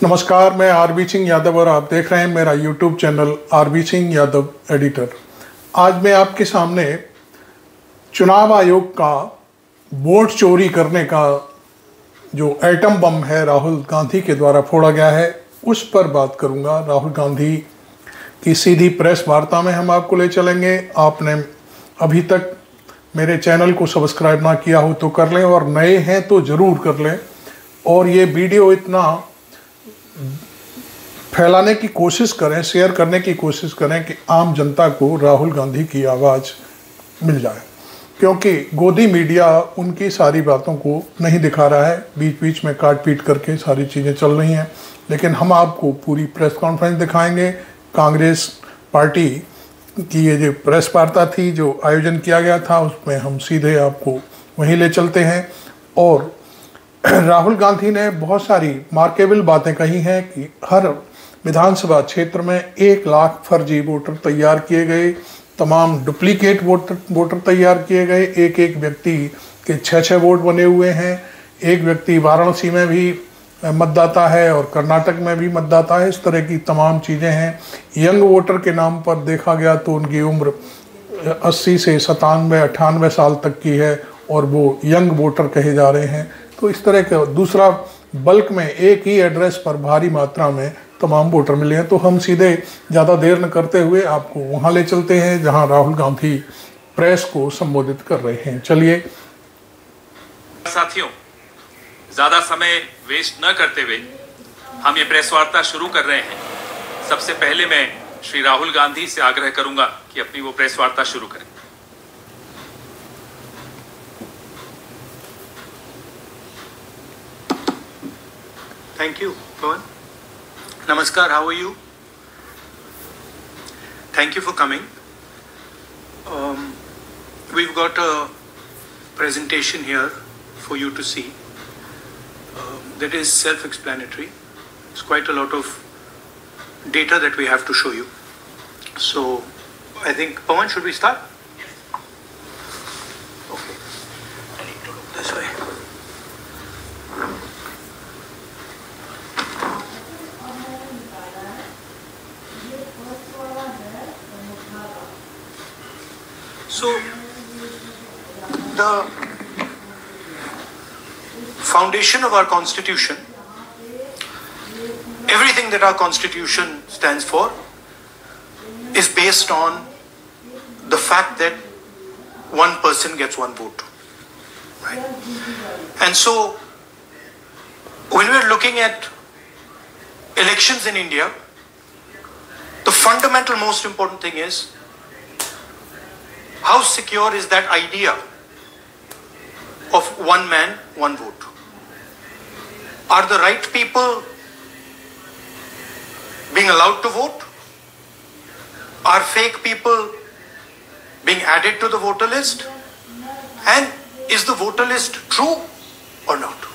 नमस्कार, मैं आरबी सिंह यादव और आप देख रहे हैं मेरा YouTube channel RB Singh Yadav editor. आज मैं आपके सामने चुनाव आयोग का वोट चोरी करने का जो एटम बम है राहुल गांधी के द्वारा फोड़ा गया है उस पर बात करूंगा। राहुल गांधी की सीधी प्रेस वार्ता में हम आपको ले चलेंगे। आपने अभी तक मेरे चैनल को सब्सक्राइब ना किया हो तो कर लें और नए हैं तो ज़रूर कर लें। और ये वीडियो इतना फैलाने की कोशिश करें, शेयर करने की कोशिश करें कि आम जनता को राहुल गांधी की आवाज़ मिल जाए, क्योंकि गोदी मीडिया उनकी सारी बातों को नहीं दिखा रहा है, बीच बीच में काट पीट करके सारी चीज़ें चल रही हैं। लेकिन हम आपको पूरी प्रेस कॉन्फ्रेंस दिखाएंगे। कांग्रेस पार्टी की ये जो प्रेस वार्ता थी जो आयोजन किया गया था उसमें हम सीधे आपको वहीं ले चलते हैं। और राहुल गांधी ने बहुत सारी मार्केबल बातें कही हैं कि हर विधानसभा क्षेत्र में 1 लाख फर्जी वोटर तैयार किए गए, तमाम डुप्लीकेट वोटर तैयार किए गए, एक एक व्यक्ति के 6-6 वोट बने हुए हैं। एक व्यक्ति वाराणसी में भी मतदाता है और कर्नाटक में भी मतदाता है। इस तरह की तमाम चीज़ें हैं। यंग वोटर के नाम पर देखा गया तो उनकी उम्र 80 से 97-98 साल तक की है और वो यंग वोटर कहे जा रहे हैं। तो इस तरह का दूसरा बल्क में एक ही एड्रेस पर भारी मात्रा में तमाम वोटर मिले हैं। तो हम सीधे ज़्यादा देर न करते हुए आपको वहाँ ले चलते हैं जहाँ राहुल गांधी प्रेस को संबोधित कर रहे हैं। चलिए साथियों, ज़्यादा समय वेस्ट न करते हुए हम ये प्रेस वार्ता शुरू कर रहे हैं। सबसे पहले मैं श्री राहुल गांधी से आग्रह करूंगा कि अपनी वो प्रेस वार्ता शुरू करें। Thank you, Pawan. Namaskar, how are you? Thank you for coming. We've got a presentation here for you to see. That is self-explanatory. It's quite a lot of data that we have to show you. So, I think, Pawan, should we start? Okay. I need to look this way. So, the foundation of our constitution, everything that our constitution stands for, is based on the fact that one person gets one vote. Right? And so, when we're looking at elections in India, the fundamental most important thing is how secure is that idea of one man, one vote? Are the right people being allowed to vote? Are fake people being added to the voter list? And is the voter list true or not?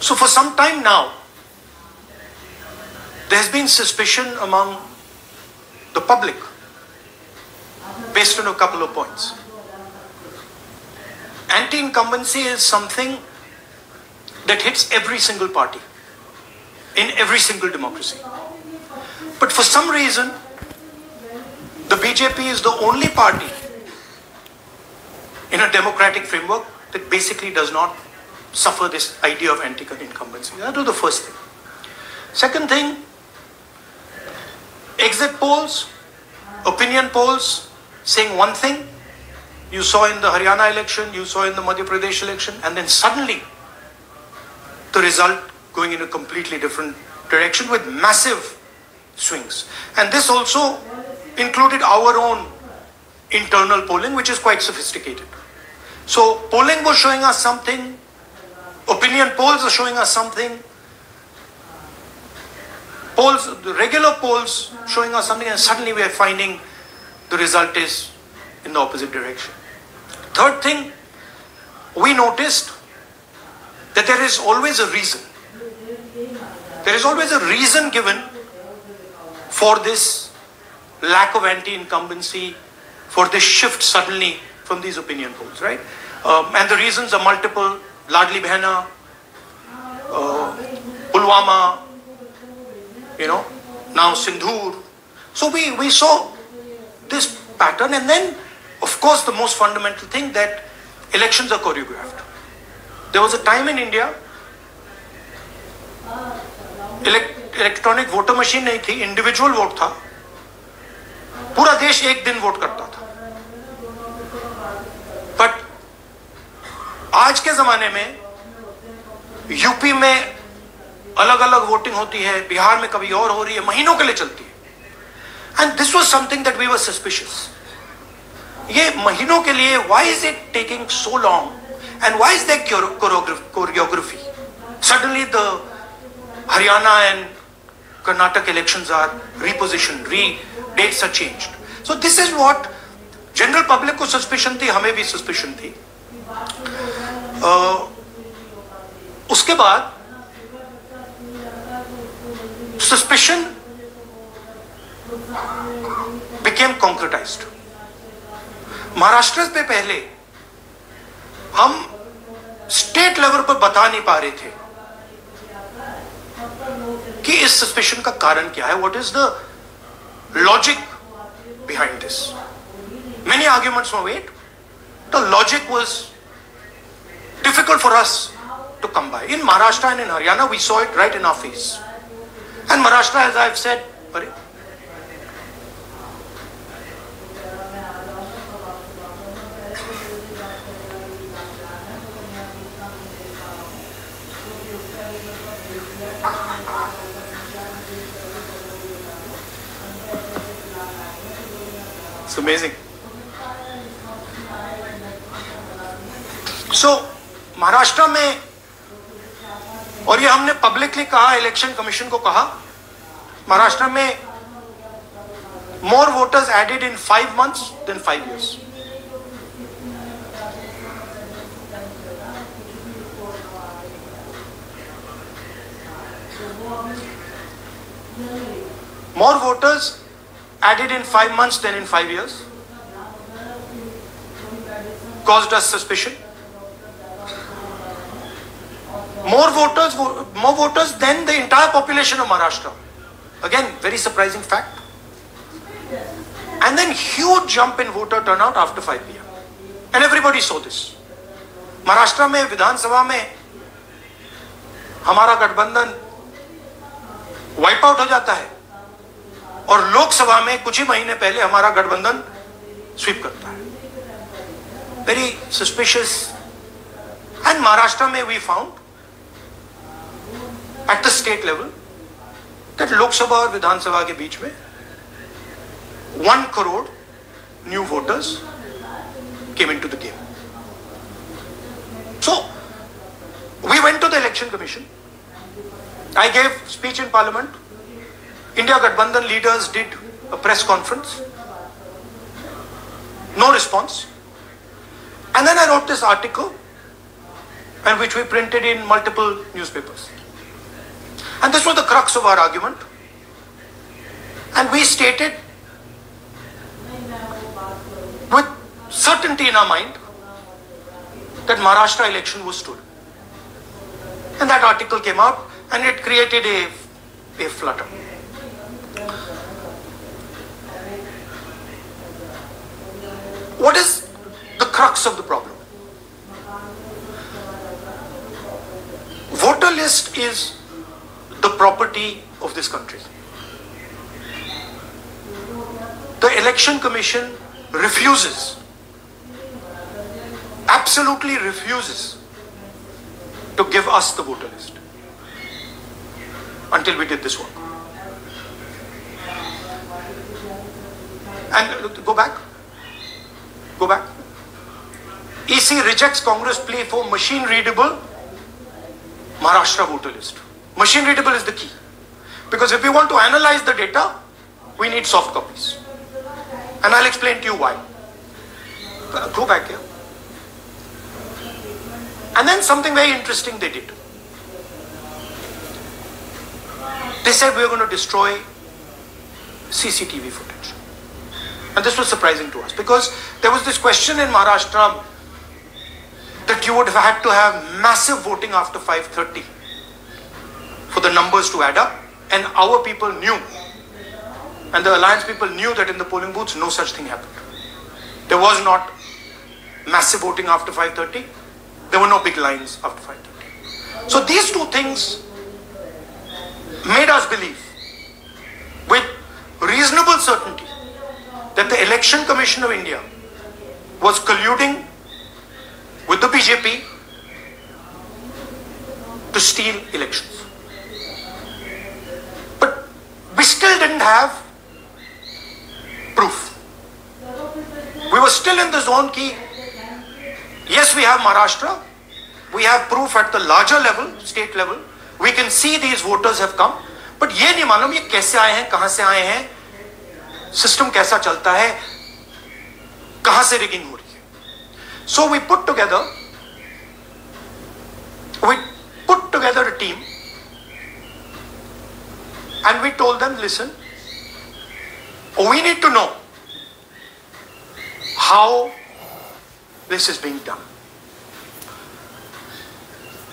So for some time now, there has been suspicion among the public based on a couple of points. Anti-incumbency is something that hits every single party in every single democracy. But for some reason, the BJP is the only party in a democratic framework that basically does not suffer this idea of anti-incumbency. That was the first thing. Second thing, exit polls, opinion polls saying one thing. You saw in the Haryana election, you saw in the Madhya Pradesh election, and then suddenly the result going in a completely different direction with massive swings. And this also included our own internal polling, which is quite sophisticated. So polling was showing us something, opinion polls are showing us something, polls, the regular polls showing us something, and suddenly we are finding the result is in the opposite direction. Third thing, we noticed that there is always a reason. There is always a reason given for this lack of anti-incumbency, for this shift suddenly from these opinion polls, right? And the reasons are multiple. Ladli Behna, Pulwama, now Sindhur. So we saw this pattern, and then, of course, the most fundamental thing, that elections are choreographed. There was a time in India, electronic voter machine नहीं थी, individual vote था, पूरा देश एक दिन vote करता था. But आज के जमाने में यूपी में अलग अलग वोटिंग होती है, बिहार में कभी और हो रही है, महीनों के लिए चलती है. And this was something that we were suspicious. ये महीनों के लिए, why is it taking so long and why is there choreography? Suddenly the Haryana and Karnataka elections are repositioned, dates are changed. So this is what general public को suspicion थी, हमें भी suspicion थी. उसके बाद suspicion became concretized. महाराष्ट्र पे पहले हम स्टेट लेवल पर बता नहीं पा रहे थे कि इस सस्पेशन का कारण क्या है. What is the logic behind this? Many arguments were made. The logic was difficult for us to come by. In Maharashtra and in Haryana we saw it right in our face. And Maharashtra, as I have said, अरे It's amazing. So, Maharashtra में, और ये हमने publicly कहा, election commission को कहा, महाराष्ट्र में more voters added in 5 months than 5 years. More voters added in 5 months than in 5 years, caused us suspicion. More voters than the entire population of Maharashtra. Again, very surprising fact. And then huge jump in voter turnout after 5 p.m. And everybody saw this. Maharashtra में विधानसभा में हमारा गठबंधन wipe out हो जाता है, और लोकसभा में कुछ ही महीने पहले हमारा गठबंधन स्वीप करता है. Very suspicious. एंड महाराष्ट्र में we found at the state level that Lok Sabha और विधानसभा के बीच में 1 crore new voters came into the game. So we went to the election commission. I gave speech in parliament. India Gathbandhan leaders did a press conference. No response. And then I wrote this article, and which we printed in multiple newspapers. And this was the crux of our argument. And we stated with certainty in our mind that Maharashtra election was stolen. And that article came out, and it created a flutter. What is the crux of the problem? Voter list is the property of this country. The Election Commission refuses, absolutely refuses, to give us the voter list until we did this work. And go back. EC rejects Congress plea for machine readable Maharashtra voter list. Machine readable is the key, because if we want to analyze the data, we need soft copies, and I'll explain to you why. Go back here. And then something very interesting they did. They said we are going to destroy CCTV footage. And this was surprising to us, because there was this question in Maharashtra, that you would have had to have massive voting after 5:30 for the numbers to add up, and our people knew, and the alliance people knew that in the polling booths no such thing happened. There was not massive voting after 5:30. There were no big lines after 5:30. So these two things made us believe with reasonable certainty that the Election Commission of India was colluding with the BJP to steal elections. But we still didn't have proof. We were still in the zone ki, yes, we have Maharashtra, we have proof at the larger level, state level, we can see these voters have come, but ये नहीं मालूम ये कैसे आए हैं, कहां से आए हैं, सिस्टम कैसा चलता है, कहां से रिगिंग हो रही है. So we put together a team and we told them, listen, we need to know how this is being done.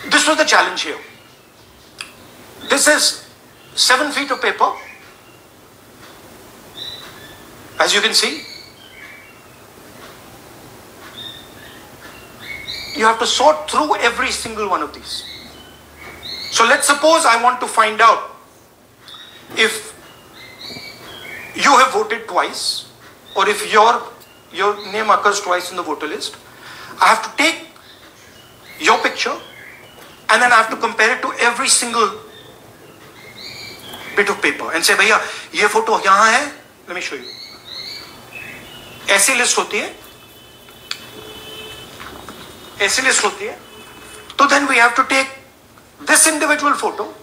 This was the challenge here. This is 7 feet of paper, as you can see. You have to sort through every single one of these. So let's suppose I want to find out if you have voted twice, or if your name occurs twice in the voter list. I have to take your picture and then I have to compare it to every single bit of paper and say, भैया ये photo यहाँ है, let me show you. ऐसी list होती है, ऐसी list होती है. So then we have to take this individual photo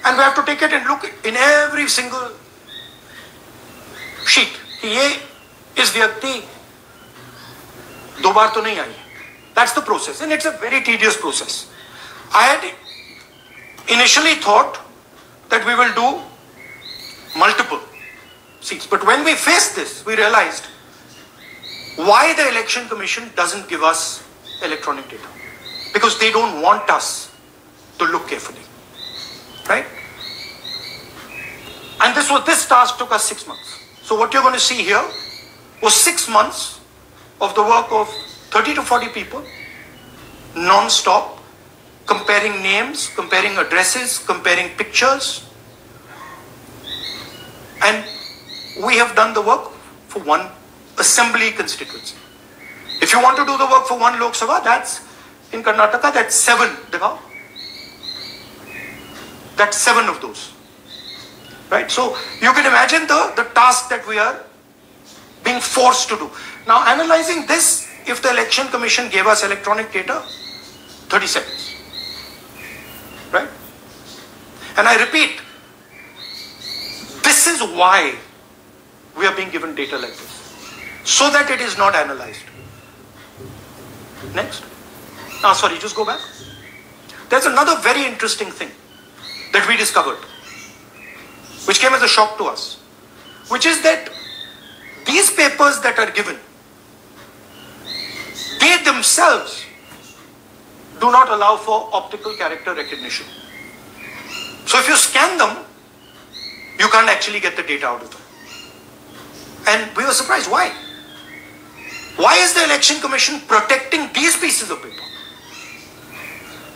and we have to take it and look in every single sheet. ये इस व्यक्ति दो बार तो नहीं आई. That's the process, and it's a very tedious process. I had initially thought that we will do multiple seats, but when we faced this, we realized why the Election Commission doesn't give us electronic data, because they don't want us to look carefully, right? And this task took us 6 months. So what you're going to see here was 6 months of the work of 30 to 40 people, non-stop, comparing names, comparing addresses, comparing pictures. And we have done the work for one assembly constituency. If you want to do the work for one Lok Sabha, that's in Karnataka, that's 7. That's 7 of those. Right? So you can imagine the task that we are being forced to do. Now analyzing this, if the Election Commission gave us electronic data, 30 seconds. Right? And I repeat, this is why we are being given data like this, so that it is not analyzed. Next. Sorry, just go back. There's another very interesting thing that we discovered, which came as a shock to us, which is that these papers that are given, they themselves do not allow for optical character recognition. So if you scan them, you can't actually get the data out of them. And we were surprised. Why? Why is the Election Commission protecting these pieces of paper?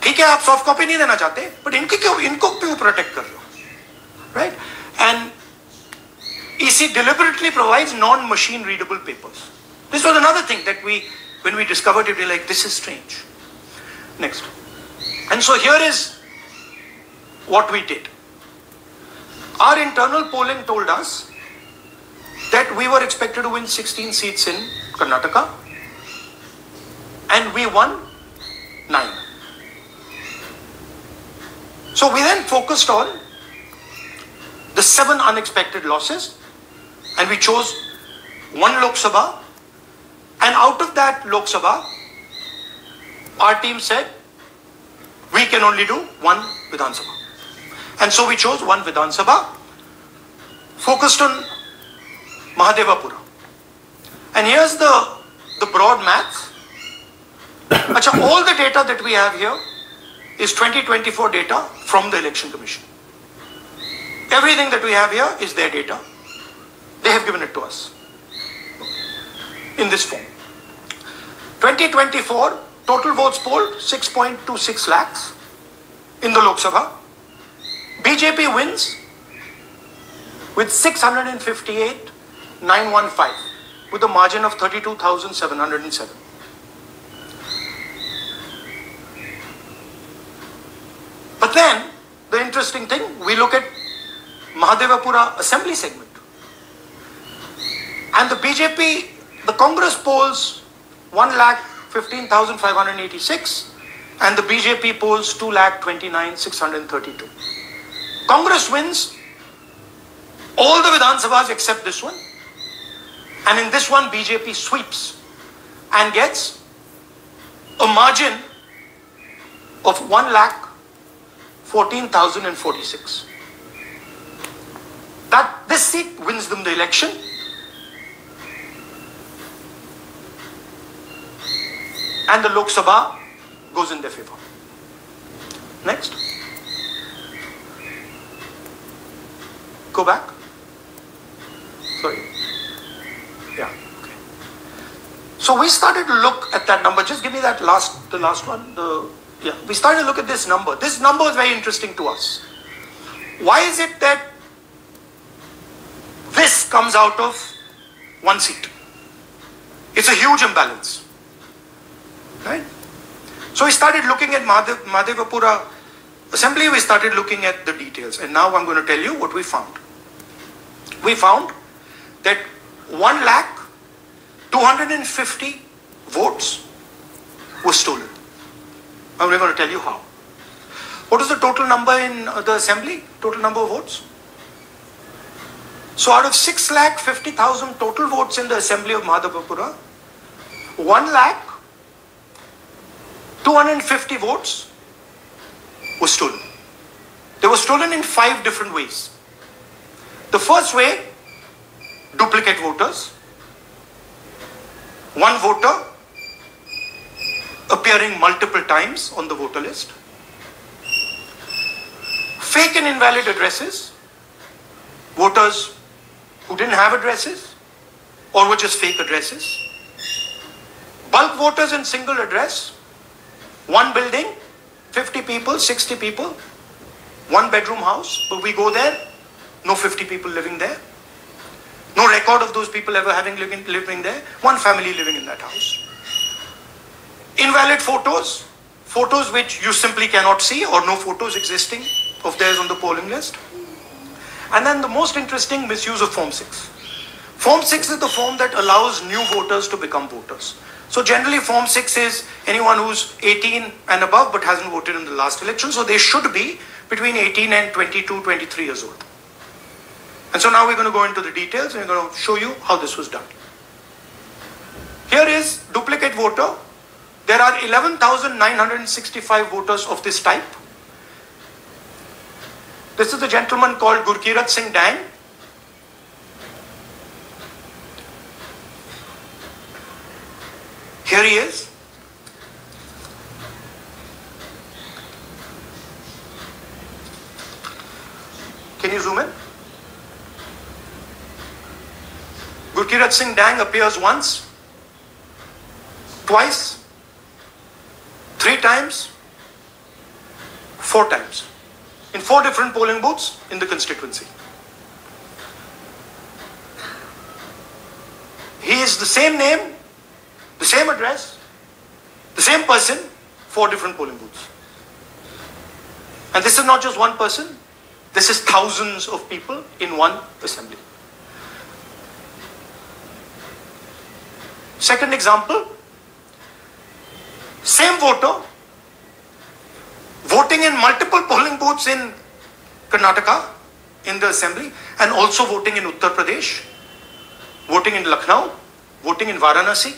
ठीक है, आप soft copy नहीं देना चाहते, but इनको क्यों protect कर रहे हो? Right? And EC deliberately provides non-machine readable papers. This was another thing that when we discovered it, we were like, this is strange. Next. And so here is what we did. Our internal polling told us that we were expected to win 16 seats in Karnataka, and we won 9. So we then focused on the 7 unexpected losses, and we chose 1 Lok Sabha, and out of that Lok Sabha, our team said we can only do 1 Vidhan Sabha. And so we chose 1 Vidhan Sabha, focused on Mahadevapura. And here's the broad maths. Achha, all the data that we have here is 2024 data from the Election Commission. Everything that we have here is their data. They have given it to us in this form. 2024 total votes polled 6.26 lakhs in the Lok Sabha. BJP wins with 658,915 with a margin of 32,707. But then the interesting thing, we look at Mahadevapura assembly segment, and the BJP, the Congress polls 1,15,586 and the BJP polls 2,29,632. Congress wins all the Vidhan Sabhas except this one, and in this one BJP sweeps and gets a margin of 1,14,046. That this seat wins them the election. And the Lok Sabha goes in their favor. Next. Go back. Sorry. Yeah. Okay. So we started to look at that number. Just give me that the last one. We started to look at this number. This number is very interesting to us. Why is it that this comes out of one seat? It's a huge imbalance. Right? So we started looking at Mahadevapura assembly, we started looking at the details, and now I'm going to tell you what we found. We found that 1,250,000 votes were stolen. And we're going to tell you how. What is the total number in the assembly? Total number of votes? So out of 6,50,000 total votes in the assembly of Mahadevapura, 1,250,000 votes were stolen. They were stolen in 5 different ways. The first way, duplicate voters. One voter appearing multiple times on the voter list. Fake and invalid addresses. Voters who didn't have addresses or were just fake addresses. Bulk voters in single address. One building, 50 people, 60 people, one bedroom house, but we go there, no 50 people living there. No record of those people ever having living there. One family living in that house. Invalid photos, photos which you simply cannot see or no photos existing of theirs on the polling list. And then the most interesting, misuse of Form 6. Form 6 is the form that allows new voters to become voters. So generally Form 6 is anyone who's 18 and above but hasn't voted in the last election. So they should be between 18 and 22, 23 years old. And so now we're going to go into the details and we're going to show you how this was done. Here is duplicate voter. There are 11,965 voters of this type. This is the gentleman called Gurkirat Singh Dang. Here he is. Can you zoom in? Gurkirat Singh Dang appears once, twice, 3 times, 4 times. In 4 different polling booths in the constituency. He is the same name, the same address, the same person, 4 different polling booths. And this is not just one person, this is thousands of people in one assembly. Second example, same voter, voting in multiple polling booths in Karnataka, in the assembly, and also voting in Uttar Pradesh, voting in Lucknow, voting in Varanasi.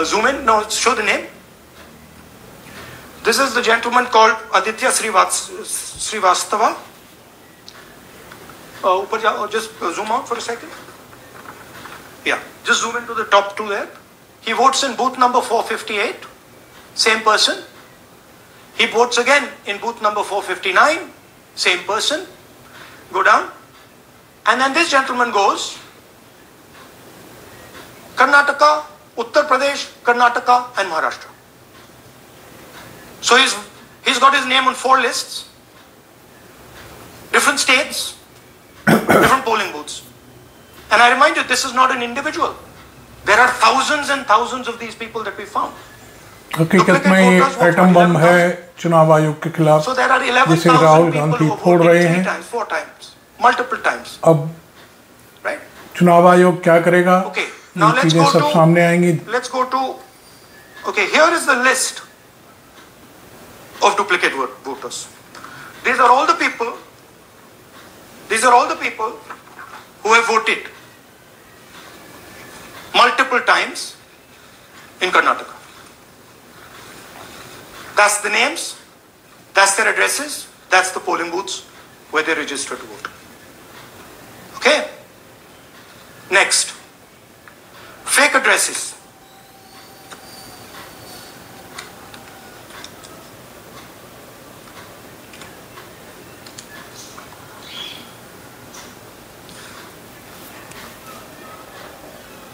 Zoom in, no, show the name. This is the gentleman called Aditya Srivastava. Just zoom out for a second. Yeah, just zoom into the top 2 there. He votes in booth number 458, same person. He votes again in booth number 459, same person. Go down. And then this gentleman goes, Karnataka, Uttar Pradesh, Karnataka and Maharashtra. So he's got his name on 4 lists, different states, different polling booths. And I remind you, this is not an individual. There are thousands and thousands of these people that we found. हकीकत में ये atom bomb है चुनाव आयोग के खिलाफ So there are जिसे 11,000 Rahul people Gandhi who have फोड़ रहे voted 3 हैं. times, 4 times, multiple times. अब Right? चुनाव आयोग क्या करेगा? Okay. Now ये चीजें सब सामने आएंगी. let's go to, okay, here is the list of duplicate voters. These are all the people who have voted multiple times in Karnataka. That's the names, that's their addresses, that's the polling booths where they registered to vote. Okay? Next, fake addresses.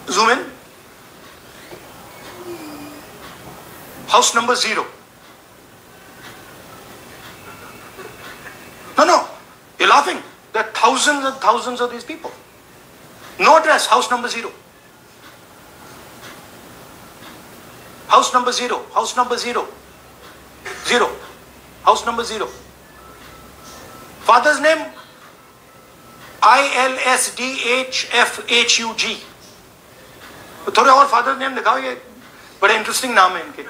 Zoom in. House number 0. No, you're laughing. There are thousands and thousands of these people. No address, house number 0. House number 0, house number 0. 0. House number 0. Father's name, ILSDHFHUG. थोड़े और father name दिखाओ, ये बड़े interesting नाम है इनके.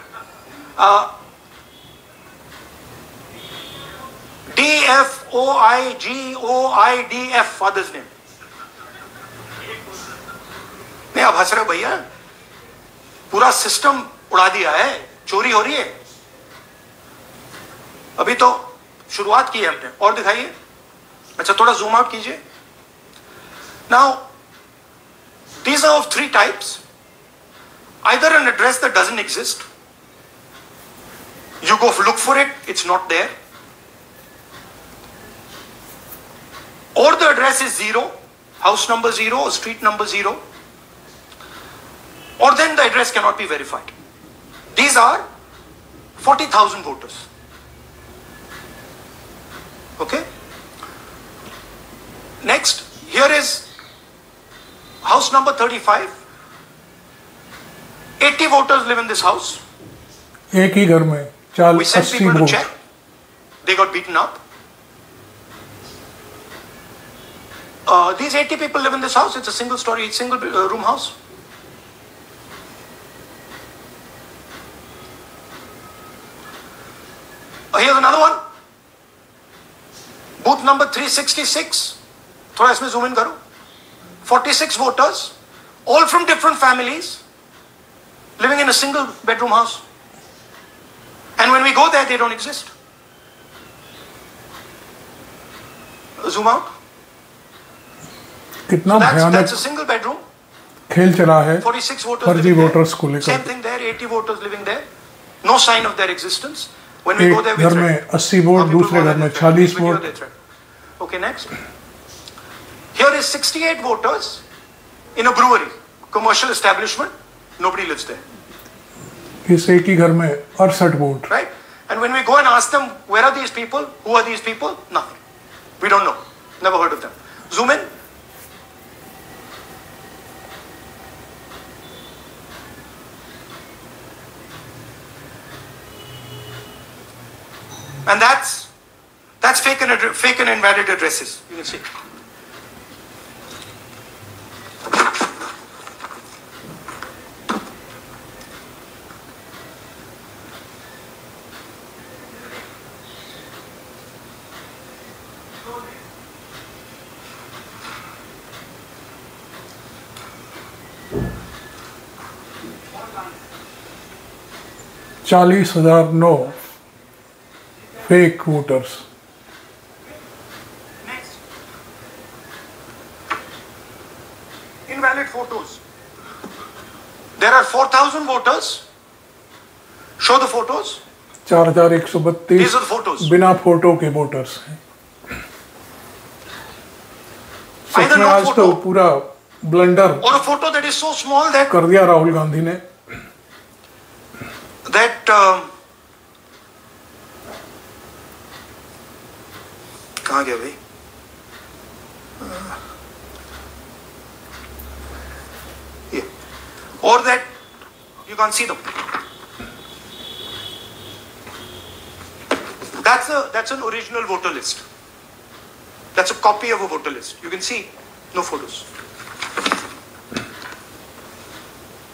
DFOIGOIDF father's name. नहीं, आप हंस रहे हो भैया, पूरा सिस्टम उड़ा दिया है, चोरी हो रही है. अभी तो शुरुआत की है हमने. और दिखाइए. अच्छा, थोड़ा जूम आउट कीजिए. Now these are of 3 types. Either an address that doesn't exist, you go look for it, it's not there, or the address is 0, house number 0 or street number 0, or then the address cannot be verified. These are 40,000 voters. Okay? Next, here is house number 35. 80 voters live in this house. एक ही घर में 80 sent people to vote. check. They got beaten up. These 80 people live in this house. It's a single story, single room house. Here's another one. Booth number 366. थोड़ा इसमें zoom in करो. 46 voters, all from different families, living in a single bedroom house. And when we go there, they don't exist. Zoom out. कितना भयानक That's a single bedroom. खेल चला है 46 voters फर्जी living voters there. को लेकर. Same thing there, 80 voters living there. No sign of their existence. When we go there, एक we घर में 80 वोट, दूसरे घर में 40 vote. Okay, next. Here is 68 voters in a brewery, commercial establishment. Nobody lives there. इस एक ही घर में 68 vote. Right? And when we go and ask them, where are these people? Who are these people? Nothing. We don't know. Never heard of them. Zoom in. And that's fake and invalid addresses. You can see. $40,009 fake voters. Next. Invalid photos. There are 4,000 voters. Show the photos. 4,132 These are the photos. बिना photo के voters हैं। सच Either में no आज तो photo पूरा blunder or a photo that is so small that कर दिया राहुल गांधी ने। कहाँ गया भाई? Or that you can't see them. That's an original voter list. That's a copy of a voter list. You can see no photos.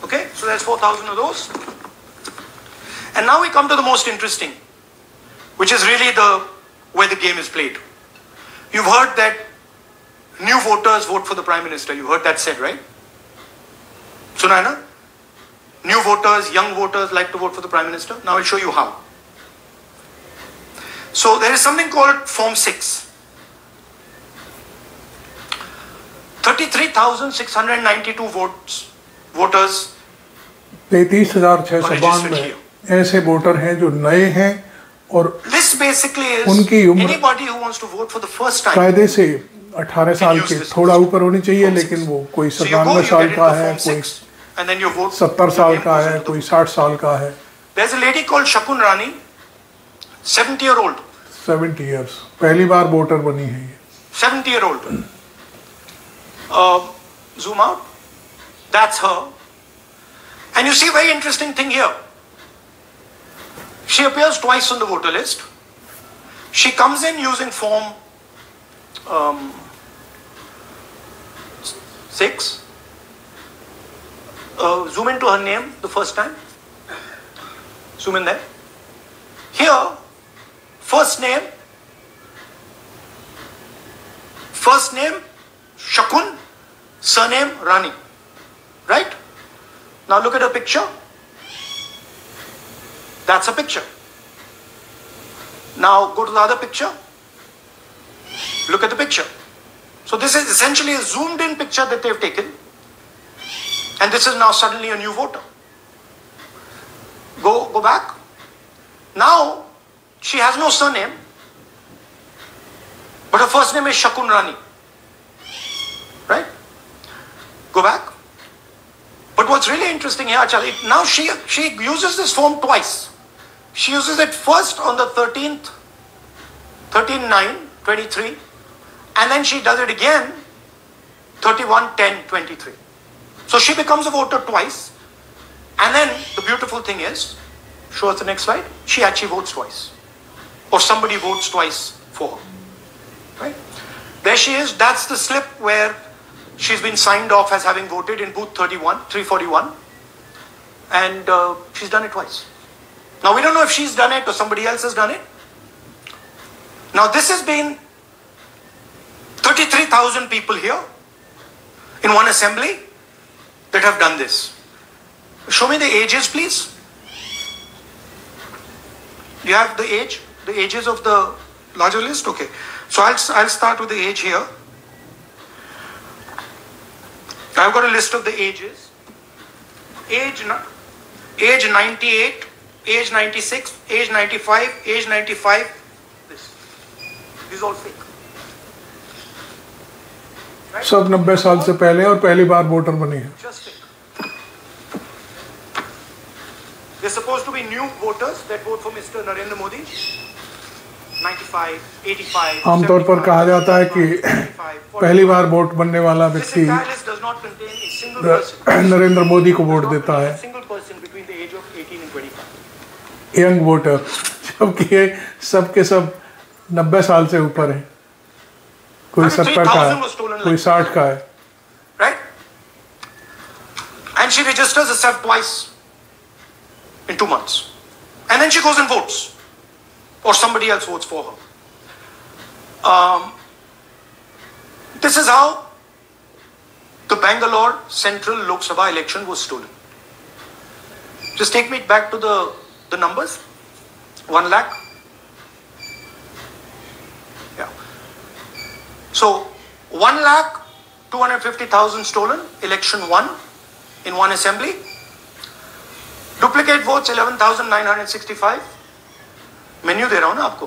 Okay, so there's 4,000 of those. And now we come to the most interesting, which is really where the game is played. You've heard that new voters vote for the Prime Minister. You heard that said, right? Suna na? New voters, young voters like to vote for the Prime Minister. Now I'll show you how. So there is something called Form 6. 33,692 voters 33,692 ऐसे voter हैं जो नए हैं और this basically is उनकी उम्र anybody who wants to vote for the first time. कायदे से 18 साल के थोड़ा ऊपर होनी चाहिए, लेकिन वो कोई 97 साल का है, कोई 70 साल का है, कोई 60 साल का है। There's a lady called Shakun Rani, 70-year-old. 70 years, पहली बार वोटर बनी है ये। 70-year-old. Zoom out. That's her. And you see a very interesting thing here. She appears twice on the voter list. She comes in using Form 6. Zoom into her name the first time. Zoom in there. Here, first name Shakun, surname Rani. Right? Now look at her picture. That's a picture. Now go to the other picture. Look at the picture. So this is essentially a zoomed in picture that they've taken. And this is now suddenly a new voter. Go back. Now she has no surname, but her first name is Shakun Rani. Right? Go back. But what's really interesting here, now she uses this form twice. She uses it first on the 13th, 13/9/23, and then she does it again 31/10/23. So she becomes a voter twice. And then the beautiful thing is, show us the next slide, she actually votes twice. Or somebody votes twice for her. Right? There she is. That's the slip where she's been signed off as having voted in booth 341. And she's done it twice. Now we don't know if she's done it or somebody else has done it. Now this has been 33,000 people here in one assembly that have done this. Show me the ages, please. You have the ages of the larger list? Okay. So I'll start with the age here. I've got a list of the ages. Age 98, age 96, age 95, age 95. This is all fake. Right? सब 90 साल से पहले और पहली बार voter बनी है। Just fake. They're supposed to be new voters that vote for Mr. Narendra Modi. 95, 85. आमतौर पर कहा जाता है कि पहली बार वोट बनने वाला व्यक्ति नरेंद्र मोदी को वोट देता है, यंग वोटर, जबकि ये सब के सब 90 साल से ऊपर है। कोई 70 का है, कोई 60 का है। Right? And she registers herself twice in 2 months. And then she goes and votes. Or somebody else votes for her. This is how the Bangalore Central Lok Sabha election was stolen. Just take me back to the numbers. 1 lakh. Yeah. So 1,250,000 stolen, election won in one assembly. Duplicate votes 11,965. Menu दे रहा हूं ना आपको,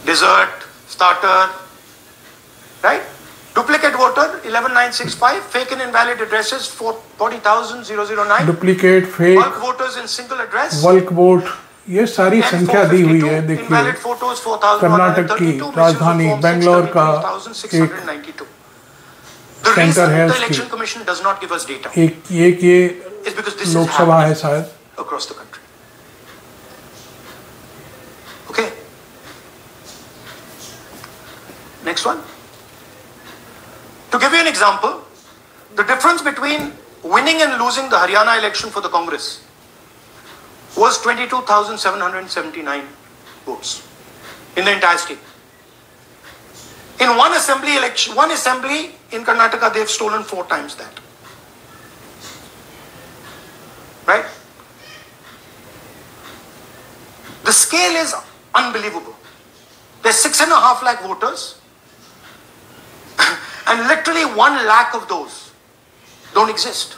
dessert, starter, right. Duplicate voter 11,965, fake and invalid addresses 40,009, duplicate, fake, bulk voters in single address, bulk vote, ये सारी संख्या दी हुई है. देखिए कर्नाटक की राजधानी बेंगलोर का एक सेंटर है उसकी, एक ये लोकसभा है शायद. across the country. Okay. Next one. To give you an example, the difference between winning and losing the Haryana election for the Congress was 22,779 votes in the entire state. In one assembly election, one assembly in Karnataka, they've stolen 4 times that. Right? The scale is unbelievable. There's 6.5 lakh voters, and literally 1 lakh of those don't exist.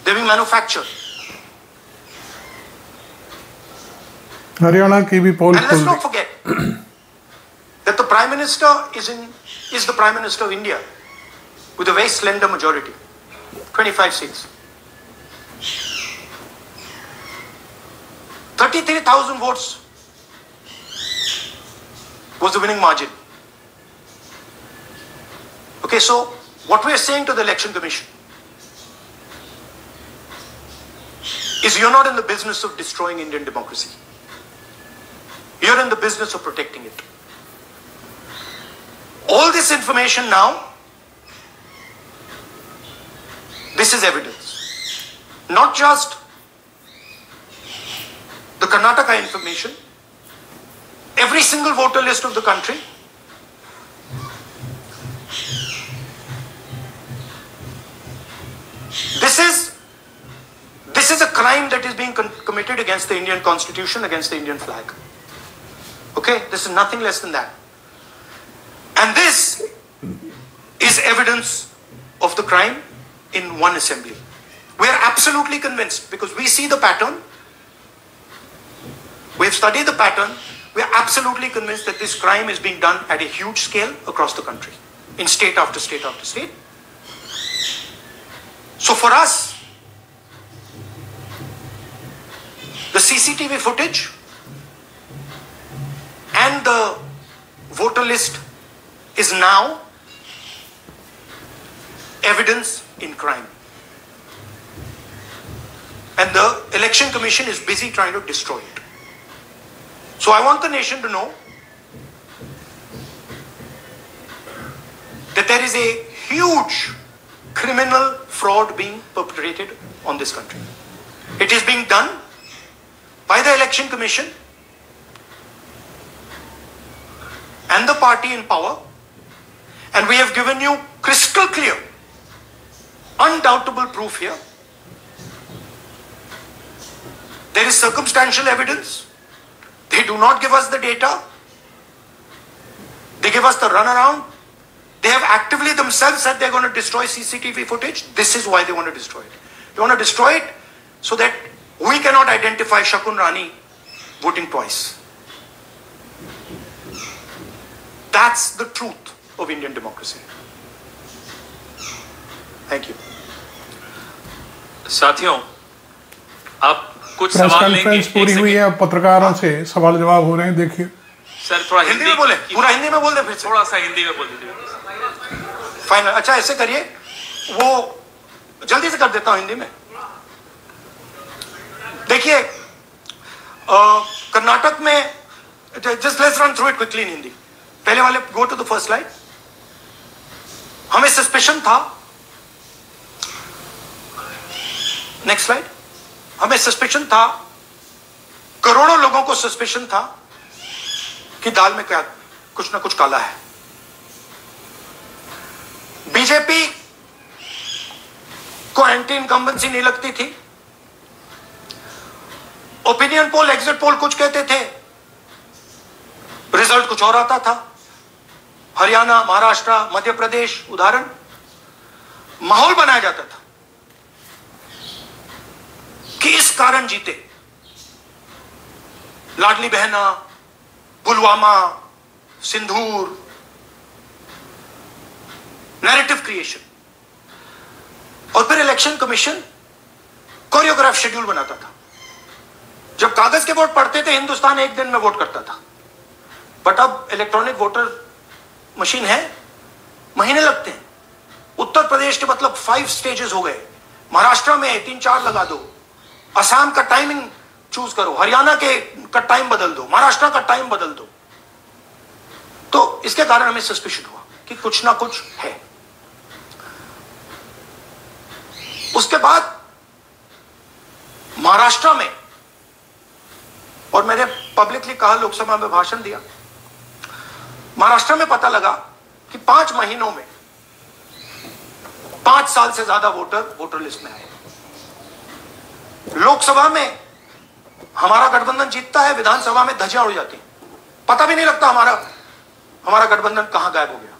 They're being manufactured. Haryana की भी पोल And let's not forget that the Prime Minister is the Prime Minister of India with a very slender majority, 25 seats. 33,000 votes was the winning margin. Okay, so what we are saying to the Election Commission is you're not in the business of destroying Indian democracy. You're in the business of protecting it. All this information now, this is evidence. Not just the Karnataka information, every single voter list of the country, this is a crime that is being committed against the Indian Constitution, against the Indian flag. Okay, this is nothing less than that. And this is evidence of the crime in one assembly. We are absolutely convinced because we see the pattern. We have studied the pattern. We are absolutely convinced that this crime is being done at a huge scale across the country, in state after state after state. So for us, the CCTV footage and the voter list is now evidence in crime. And the Election Commission is busy trying to destroy it. So I want the nation to know that there is a huge criminal fraud being perpetrated on this country. It is being done by the Election Commission and the party in power, and we have given you crystal clear, undoubtable proof here. There is circumstantial evidence. They do not give us the data. They give us the runaround. They have actively themselves said they're going to destroy CCTV footage. This is why they want to destroy it. They want to destroy it so that we cannot identify Shakun Rani voting twice. That's the truth of Indian democracy. Thank you. साथियों, आप कुछ press सवाल लेंगे? Conference पूरी हुई है, पत्रकारों से सवाल जवाब हो रहे हैं. देखिए सर, थोड़ा हिंदी में बोले, पूरा हिंदी में बोल दे फिर से. थोड़ा सा हिंदी में बोल दीजिए. फाइनल. अच्छा ऐसे करिए, वो जल्दी से कर देता हूं हिंदी में. देखिए, कर्नाटक में, just let's run through it quickly in Hindi. पहले वाले go to the first slide. हमें सस्पेशन था. Next slide. हमें सस्पेशन था, करोड़ों लोगों को सस्पेशन था कि दाल में क्या कुछ ना कुछ काला है. बीजेपी को एंटी इनकम्बेंसी नहीं लगती थी. ओपिनियन पोल, एग्जिट पोल कुछ कहते थे, रिजल्ट कुछ और आता था. हरियाणा, महाराष्ट्र, मध्य प्रदेश उदाहरण, माहौल बनाया जाता था कि इस कारण जीते। लाडली बहना, पुलवामा, सिंदूर, नैरेटिव क्रिएशन, और फिर इलेक्शन कमीशन कोरियोग्राफ शेड्यूल बनाता था। जब कागज के वोट पड़ते थे हिंदुस्तान एक दिन में वोट करता था, बट अब इलेक्ट्रॉनिक वोटर मशीन है, महीने लगते हैं। उत्तर प्रदेश के मतलब 5 स्टेजेस हो गए, महाराष्ट्र में 3-4 लगा दो, असम का टाइमिंग चूज करो, हरियाणा का टाइम बदल दो, महाराष्ट्र का टाइम बदल दो। तो इसके कारण हमें सस्पिशन हुआ कि कुछ ना कुछ है। उसके बाद महाराष्ट्र में, और मैंने पब्लिकली कहा, लोकसभा में भाषण दिया, महाराष्ट्र में पता लगा कि 5 महीनों में 5 साल से ज्यादा वोटर लिस्ट में आए। लोकसभा में हमारा गठबंधन जीतता है, विधानसभा में धज्जियां उड़ जाती हैं, पता भी नहीं लगता हमारा गठबंधन कहां गायब हो गया।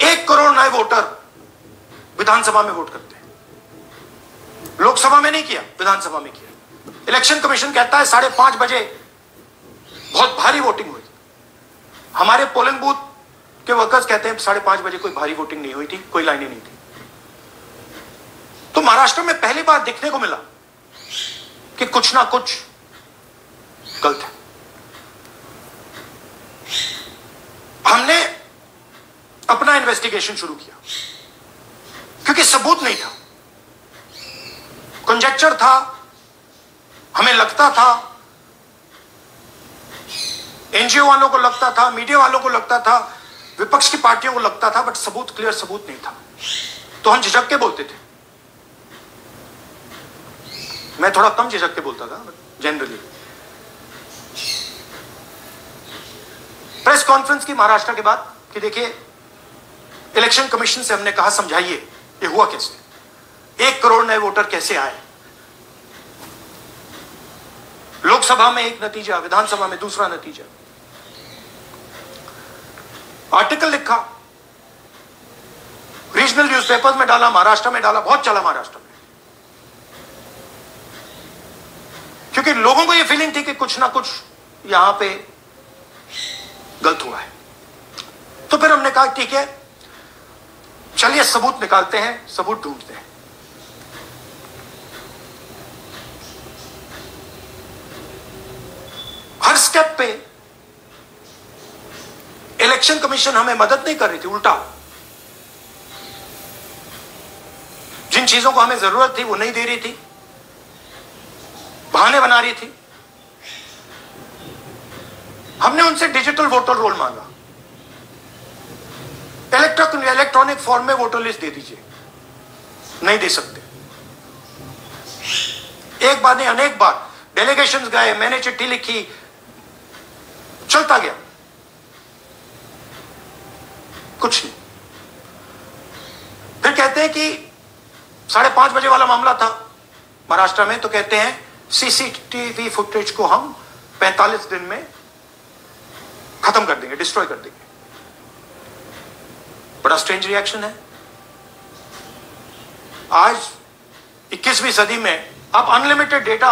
1 करोड़ नए वोटर विधानसभा में वोट करते हैं, लोकसभा में नहीं किया, विधानसभा में किया। इलेक्शन कमीशन कहता है 5:30 बजे बहुत भारी वोटिंग हुई। हमारे पोलिंग बूथ के वर्कर्स कहते हैं 5:30 बजे कोई भारी वोटिंग नहीं हुई थी, कोई लाइनें नहीं थी। तो महाराष्ट्र में पहली बार देखने को मिला कि कुछ ना कुछ गलत है। हमने अपना इन्वेस्टिगेशन शुरू किया क्योंकि सबूत नहीं था, कंजेक्चर था, हमें लगता था, एनजीओ वालों को लगता था, मीडिया वालों को लगता था, विपक्ष की पार्टियों को लगता था, बट सबूत, क्लियर सबूत नहीं था। तो हम झिझक के बोलते थे। मैं थोड़ा कम झिझक के बोलता था जनरली। प्रेस कॉन्फ्रेंस की महाराष्ट्र के बाद कि देखिए, इलेक्शन कमीशन से हमने कहा समझाइए ये हुआ कैसे, 1 करोड़ नए वोटर कैसे आए, लोकसभा में एक नतीजा, विधानसभा में दूसरा नतीजा। आर्टिकल लिखा, रीजनल न्यूज़पेपर्स में डाला, महाराष्ट्र में डाला, बहुत चला महाराष्ट्र में, क्योंकि लोगों को यह फीलिंग थी कि कुछ ना कुछ यहां पे गलत हुआ है। तो फिर हमने कहा ठीक है, चलिए सबूत निकालते हैं, सबूत ढूंढते हैं। हर स्टेप पे इलेक्शन कमीशन हमें मदद नहीं कर रही थी, उल्टा जिन चीजों को हमें जरूरत थी वो नहीं दे रही थी, बहाने बना रही थी। हमने उनसे डिजिटल वोटर रोल मांगा, इलेक्ट्रॉनिक फॉर्म में वोटर लिस्ट दे दीजिए, नहीं दे सकते। एक बार नहीं, अनेक बार डेलीगेशंस गए, मैंने चिट्ठी लिखी, चलता गया, कुछ नहीं। फिर कहते हैं कि 5:30 बजे वाला मामला था महाराष्ट्र में, तो कहते हैं सीसीटीवी फुटेज को हम 45 दिन में खत्म कर देंगे, डिस्ट्रॉय कर देंगे। बड़ा स्ट्रेंज रिएक्शन है। आज 21वीं सदी में आप अनलिमिटेड डेटा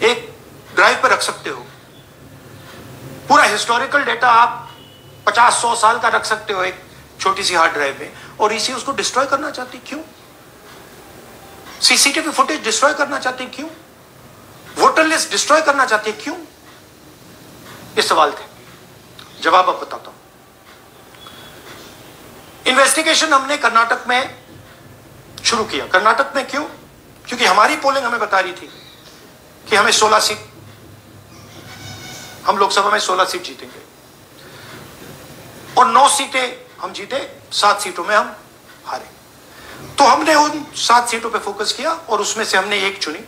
एक ड्राइव पर रख सकते हो, पूरा हिस्टोरिकल डेटा आप 50-100 साल का रख सकते हो एक छोटी सी हार्ड ड्राइव में, और इसी उसको डिस्ट्रॉय करना चाहती, क्यों? सीसीटीवी फुटेज डिस्ट्रॉय करना चाहती, क्यों? वोटर लिस्ट डिस्ट्रॉय करना चाहती, क्यों? ये सवाल थे, जवाब अब बताता हूं। इन्वेस्टिगेशन हमने कर्नाटक में शुरू किया। कर्नाटक में क्यों? क्योंकि हमारी पोलिंग हमें बता रही थी कि हमें 16 सीट, हम लोकसभा में 16 सीट जीतेंगे और 9 सीटें हम जीते, 7 सीटों में हम हारे। तो हमने उन 7 सीटों पे फोकस किया और उसमें से हमने एक चुनी,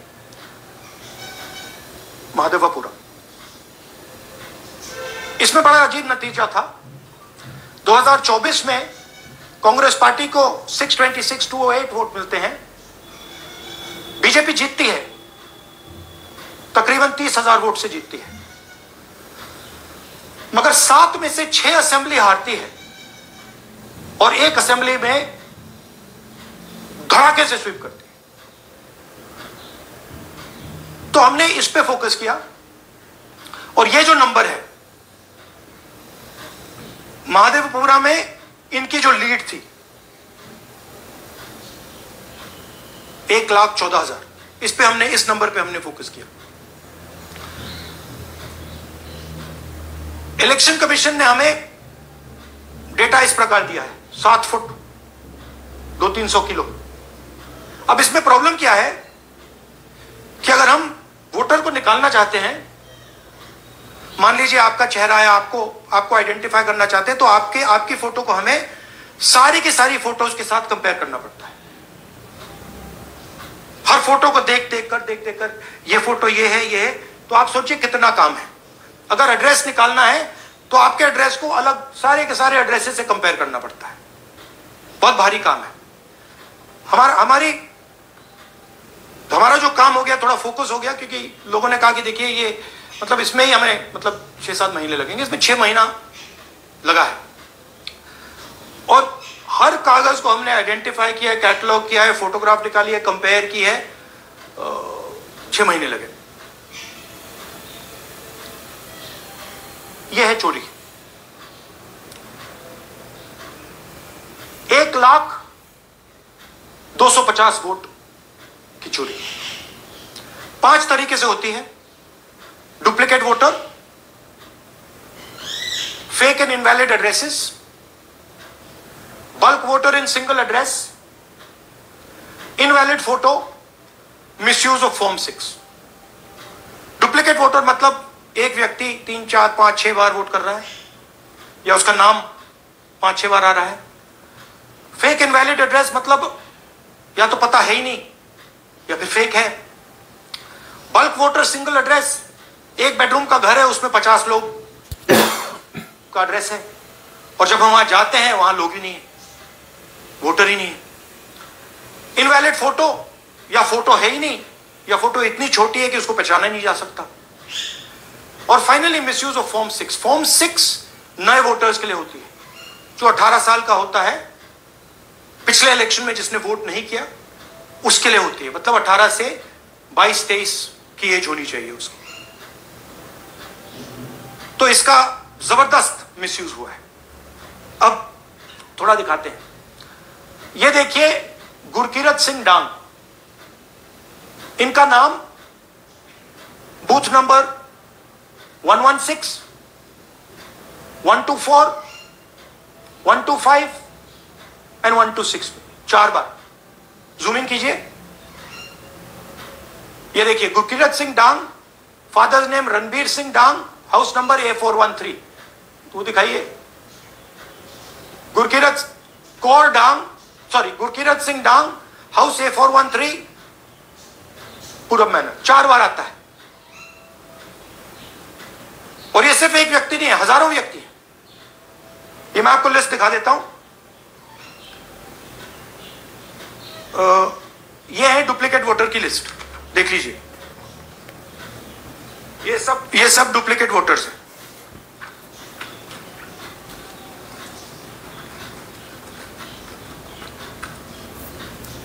महादेवपुरम। इसमें बड़ा अजीब नतीजा था। 2024 में कांग्रेस पार्टी को 626-208 वोट मिलते हैं, बीजेपी जीतती है, तकरीबन 30,000 वोट से जीतती है, मगर 7 में से 6 असेंबली हारती है और एक असेंबली में धड़ाके से स्वीप करती है। तो हमने इस पे फोकस किया, और ये जो नंबर है महादेवपुरा में, इनकी जो लीड थी 1,14,000, इस पे हमने, इस नंबर पे हमने फोकस किया। इलेक्शन कमीशन ने हमें डेटा इस प्रकार दिया है, 7 फुट 200-300 किलो। अब इसमें प्रॉब्लम क्या है कि अगर हम वोटर को निकालना चाहते हैं, मान लीजिए आपका चेहरा है, आपको आइडेंटिफाई करना चाहते हैं, तो आपकी फोटो को हमें सारी की सारी फोटोज के साथ कंपेयर करना पड़ता है। हर फोटो को देख देख कर ये फोटो ये है, तो आप सोचिए कितना काम है। अगर एड्रेस निकालना है तो आपके एड्रेस को अलग सारे के सारे एड्रेसेस से कंपेयर करना पड़ता है, बहुत भारी काम है। हमारा जो काम हो गया, थोड़ा फोकस हो गया, क्योंकि लोगों ने कहा कि देखिए ये मतलब इसमें ही हमें मतलब 6-7 महीने लगेंगे, इसमें 6 महीना लगा है। और हर कागज को हमने आइडेंटिफाई किया, कैटलॉग किया है, फोटोग्राफ निकाली है, कंपेयर की है, 6 महीने लगे। यह है चोरी। 1,02,50 वोट की चोरी 5 तरीके से होती है। Duplicate voter, fake and invalid addresses, bulk voter in single address, invalid photo, misuse of form 6। Duplicate voter मतलब एक व्यक्ति 3, 4, 5, 6 बार वोट कर रहा है, या उसका नाम 5-6 बार आ रहा है। फेक इनवैलिड एड्रेस मतलब या तो पता है ही नहीं या फिर फेक है। बल्क वोटर सिंगल एड्रेस, एक बेडरूम का घर है, उसमें 50 लोग का एड्रेस है, और जब हम वहां जाते हैं वहां लोग ही नहीं है, वोटर ही नहीं है। इनवैलिड फोटो, या फोटो है ही नहीं, या फोटो इतनी छोटी है कि उसको पहचाना नहीं जा सकता। और finally misuse of form 6। Form 6 नए वोटर्स के लिए होती है, जो 18 साल का होता है, पिछले इलेक्शन में जिसने वोट नहीं किया उसके लिए होती है। मतलब 18 से 22-23 की एज होनी चाहिए उसकी। तो इसका जबरदस्त मिसयूज हुआ है। अब थोड़ा दिखाते हैं। ये देखिए गुरकीरत सिंह डांग, इनका नाम बूथ नंबर 116, 124, 125 एंड 126 में 4 बार। जूम इन कीजिए। ये देखिए गुरकीरत सिंह डांग, फादर्स नेम रणबीर सिंह डांग, हाउस नंबर A413। तो दिखाइए गुरकीरत सिंह डांग, हाउस A413, पूरब मैनर। 4 बार आता है। और ये सिर्फ एक व्यक्ति नहीं है, हजारों व्यक्ति हैं। ये मैं आपको लिस्ट दिखा देता हूं। ये है डुप्लीकेट वोटर की लिस्ट, देख लीजिए। ये सब डुप्लीकेट वोटर्स हैं।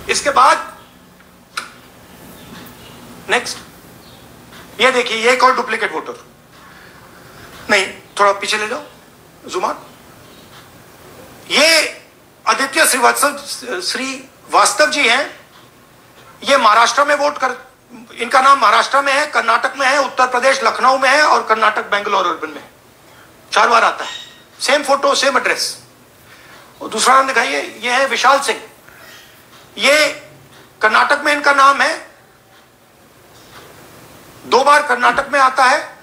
इसके बाद नेक्स्ट, ये देखिए, ये एक और डुप्लीकेट वोटर। नहीं, थोड़ा पीछे ले जाओ, जूम ऑन। ये आदित्य श्रीवास्तव जी हैं। ये महाराष्ट्र में वोट कर, इनका नाम महाराष्ट्र में है, कर्नाटक में है, उत्तर प्रदेश लखनऊ में है, और कर्नाटक बेंगलोर अर्बन में है। 4 बार आता है। Same photo, same address. और दूसरा नाम दिखाइए, ये है विशाल सिंह। ये कर्नाटक में इनका नाम है, 2 बार कर्नाटक में आता है,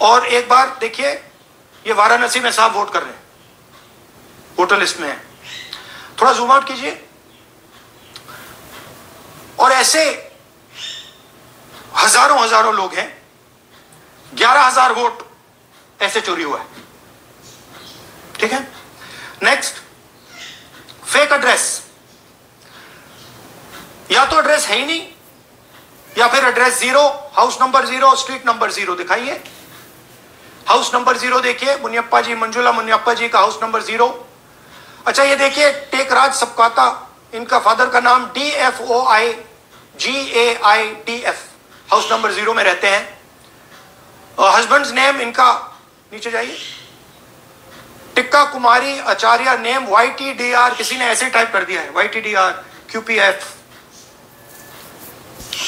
और 1 बार देखिए ये वाराणसी में साहब वोट कर रहे हैं, वोटर लिस्ट में है। थोड़ा जूम आउट कीजिए। और ऐसे हजारों लोग हैं। 11,000 वोट ऐसे चोरी हुआ है। ठीक है। Next, fake address. या तो एड्रेस है ही नहीं, या फिर address 0, house number 0, street number 0। दिखाइए हाउस नंबर 0, देखिए मुनियप्पा जी, मंजुला मुनियप्पा जी का हाउस नंबर 0। अच्छा, ये देखिए टेकराज सबकाता, इनका फादर का नाम DFOI GAITF, हाउस नंबर 0 में रहते हैं। हस्बैंड्स नेम इनका, नीचे जाइए, टिक्का कुमारी आचार्य, नेम YTDR, किसी ने ऐसे टाइप कर दिया है YTDR QPF।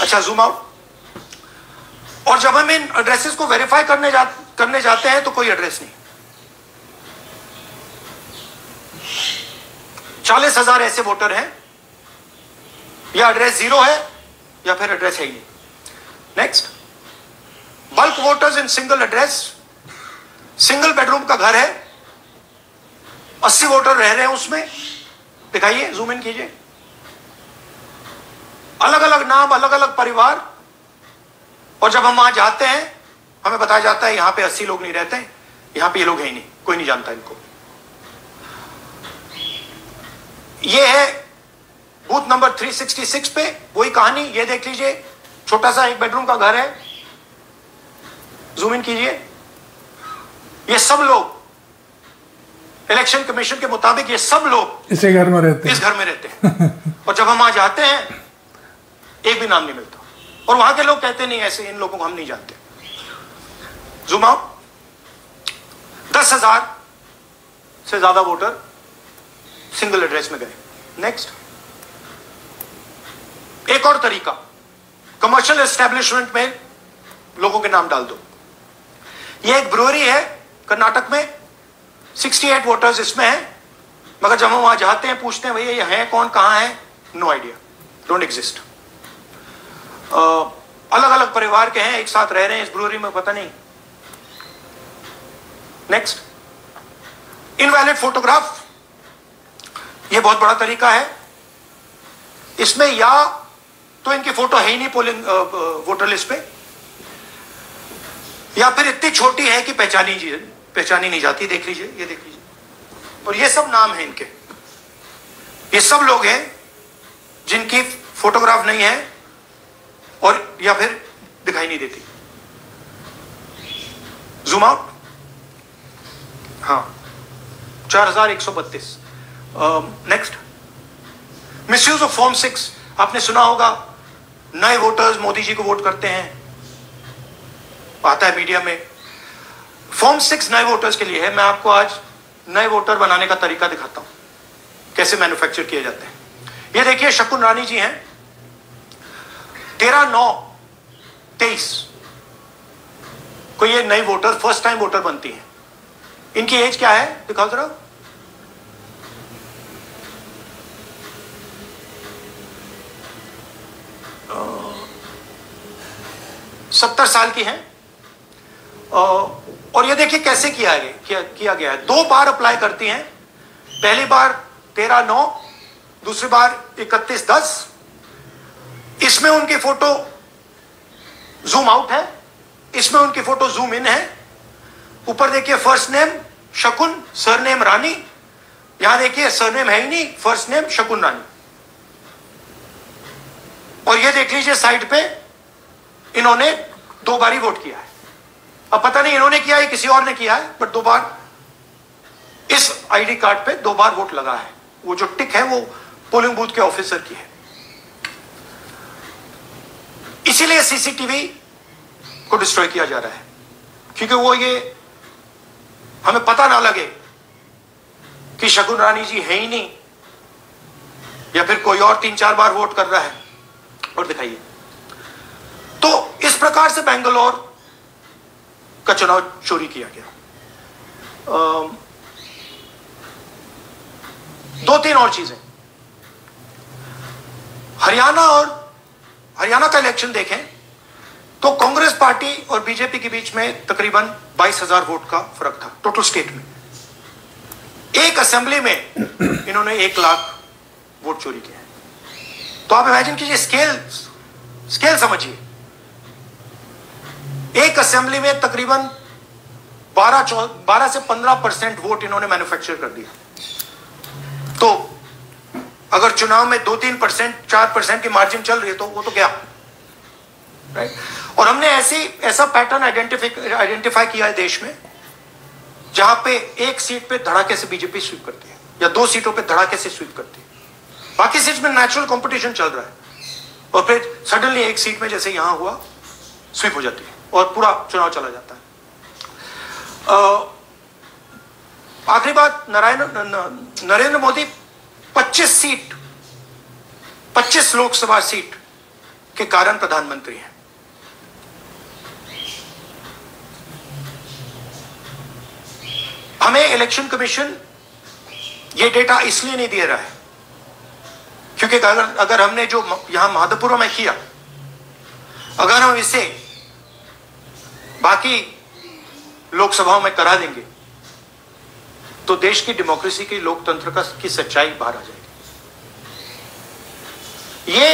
अच्छा, जूम आउट। और जब हम इन एड्रेसेस को वेरीफाई करने जाते हैं तो कोई एड्रेस नहीं। 40,000 ऐसे वोटर हैं, या एड्रेस 0 है या फिर एड्रेस है ही नहीं। Next, bulk voters in single address, single bedroom का घर है, 80 वोटर रह रहे हैं उसमें, दिखाइए, जूम इन कीजिए। अलग अलग नाम, अलग अलग परिवार, और जब हम वहां जाते हैं हमें बताया जाता है यहां पे 80 लोग नहीं रहते, यहां पे ये लोग है ही नहीं, कोई नहीं जानता इनको। ये है बूथ नंबर 366 पे वही कहानी, ये देख लीजिए, छोटा सा एक बेडरूम का घर है, जूम इन कीजिए। ये सब लोग इलेक्शन कमीशन के मुताबिक, ये सब लोग इस घर में रहते हैं। और जब हम वहां जाते हैं एक भी नाम नहीं मिलता, और वहां के लोग कहते नहीं ऐसे, इन लोगों को हम नहीं जानते। Zoom out. 10,000 से ज्यादा वोटर सिंगल एड्रेस में गए। नेक्स्ट, एक और तरीका, कमर्शियल एस्टेब्लिशमेंट में लोगों के नाम डाल दो। ये एक ब्रूअरी है कर्नाटक में, 68 वोटर्स इसमें हैं, मगर जब हम वहां जाते हैं पूछते हैं भैया ये है कौन, कहां है, नो आइडिया, डोंट एग्जिस्ट। अलग अलग परिवार के हैं, एक साथ रह रहे हैं इस ब्रूअरी में, पता नहीं। नेक्स्ट, इनवैलिड फोटोग्राफ, ये बहुत बड़ा तरीका है। इसमें या तो इनकी फोटो है ही नहीं पोलिंग वोटर लिस्ट पे, या फिर इतनी छोटी है कि पहचानी नहीं जाती। देख लीजिए, ये देख लीजिए, और ये सब नाम है इनके, ये सब लोग हैं जिनकी फोटोग्राफ नहीं है और या फिर दिखाई नहीं देती। Zoom out. हाँ, 4132। नेक्स्ट, मिसयूज ऑफ फॉर्म 6, आपने सुना होगा, नए वोटर्स मोदी जी को वोट करते हैं, आता है मीडिया में। फॉर्म 6 नए वोटर्स के लिए है। मैं आपको आज नए वोटर बनाने का तरीका दिखाता हूं, कैसे मैन्युफैक्चर किए जाते हैं। ये देखिए, शकुन रानी जी हैं, 13/9/23 को ये नई वोटर, फर्स्ट टाइम वोटर बनती है। इनकी एज क्या है, दिखाओ जरा। uh, 70 साल की हैं। और ये देखिए कैसे किया गया है। 2 बार अप्लाई करती हैं, पहली बार 13/9, दूसरी बार 31/10। इसमें उनकी फोटो जूम आउट है, इसमें उनकी फोटो जूम इन है। ऊपर देखिए फर्स्ट नेम शकुन, सरनेम रानी, यहां देखिए सरनेम है ही नहीं, फर्स्ट नेम शकुन रानी। और ये देख लीजिए साइड पे इन्होंने 2 बार ही वोट किया है। अब पता नहीं इन्होंने किया है किसी और ने किया है, बट 2 बार इस आईडी कार्ड पे 2 बार वोट लगा है। वो जो टिक है वो पोलिंग बूथ के ऑफिसर की है। इसीलिए सीसीटीवी को डिस्ट्रॉय किया जा रहा है, क्योंकि वो ये हमें पता ना लगे कि शकुन रानी जी है ही नहीं, या फिर कोई और 3-4 बार वोट कर रहा है। और दिखाइए, तो इस प्रकार से बेंगलोर का चुनाव चोरी किया गया। 2-3 और चीजें, हरियाणा का इलेक्शन देखें तो कांग्रेस पार्टी और बीजेपी के बीच में तकरीबन 22,000 वोट का फर्क था टोटल स्टेट में। एक असेंबली में इन्होंने 1 लाख वोट चोरी किए। तो आप इमेजिन कीजिए, स्केल समझिए। एक असेंबली में तकरीबन 12 से 15% वोट इन्होंने मैन्युफैक्चर कर दिया। तो अगर चुनाव में 2-3%, 4% की मार्जिन चल रही है तो वो तो गया, राइट। और हमने ऐसा पैटर्न आइडेंटिफाई किया है देश में, जहां पे एक सीट पे धड़ाके से बीजेपी स्वीप करती है, या 2 सीटों पे धड़ाके से स्वीप करती है। बाकी सीट में नेचुरल कंपटीशन चल रहा है। और फिर सडनली एक सीट में जैसे यहां हुआ स्वीप हो जाती है और पूरा चुनाव चला जाता है। आखिरी बात, नरेंद्र मोदी 25 लोकसभा सीट के कारण प्रधानमंत्री हैं। हमें इलेक्शन कमीशन ये डेटा इसलिए नहीं दे रहा है क्योंकि अगर हमने जो यहां माधोपुर में किया, अगर हम इसे बाकी लोकसभाओं में करा देंगे तो देश की डेमोक्रेसी की, लोकतंत्र की सच्चाई बाहर आ जाएगी। ये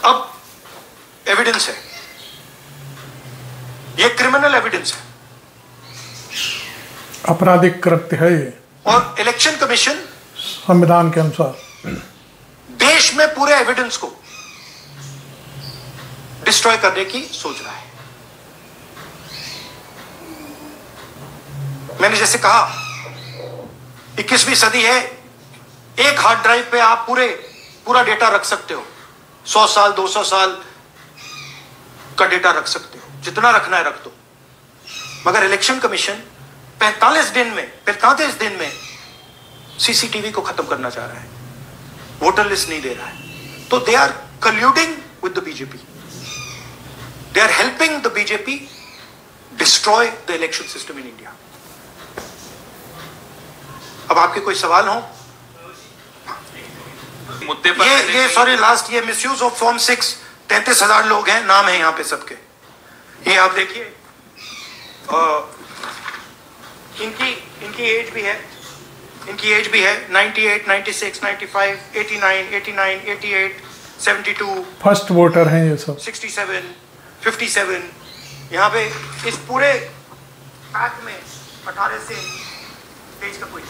अब एविडेंस है, ये क्रिमिनल एविडेंस है, आपराधिक कृत्य है ये। और इलेक्शन कमीशन संविधान के अनुसार देश में पूरे एविडेंस को डिस्ट्रॉय करने की सोच रहा है। मैंने जैसे कहा 21वीं सदी है, एक हार्ड ड्राइव पे आप पूरा डेटा रख सकते हो, 100 साल 200 साल का डेटा रख सकते हो, जितना रखना है रख दो। मगर इलेक्शन कमीशन 45 दिन में सीसीटीवी को खत्म करना चाह रहा है, वोटर लिस्ट नहीं दे रहा है। तो they are colluding with the BJP, they are helping the BJP destroy the election system in India. अब आपके कोई सवाल हो मुद्दे पर? ये सॉरी लास्ट, ये मिसयूज ऑफ फॉर्म 6, 33,000 लोग हैं, नाम है यहां पे सबके। ये आप देखिए, इनकी एज भी है, 98, 96, 95, 89, 88, 72, फर्स्ट वोटर हैं ये सब, 67, 57। यहाँ पे इस पूरे पैक में 18 से पेज का कोई।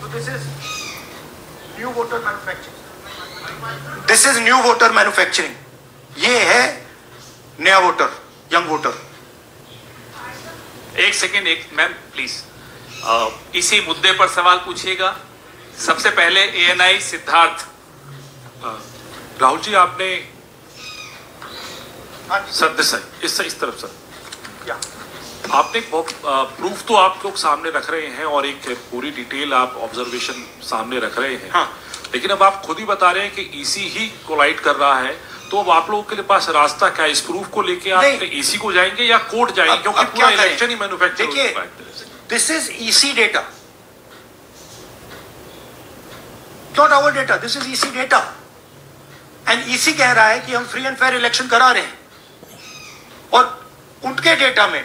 तो this is new voter manufacturing, ये है नया वोटर, यंग वोटर। एक सेकेंड, मैम प्लीज, इसी मुद्दे पर सवाल पूछिएगा। सबसे पहले ANI सिद्धार्थ। राहुल जी, आपने सर इस तरफ सर, आपने प्रूफ तो आप लोग सामने रख रहे हैं और एक पूरी डिटेल आप ऑब्जर्वेशन सामने रख रहे हैं। हाँ। लेकिन अब आप खुद ही बता रहे हैं कि EC ही कोलाइड कर रहा है, तो अब आप लोगों के पास रास्ता क्या है? इस प्रूफ को लेके आप EC को जाएंगे या कोर्ट जाएंगे? क्योंकि पूरा इलेक्शन ही मैन्युफैक्चर हो चुका है। This is EC data, not our data, this is EC data. And EC कह रहा है कि हम फ्री एंड फेयर इलेक्शन करा रहे हैं, और उनके डेटा में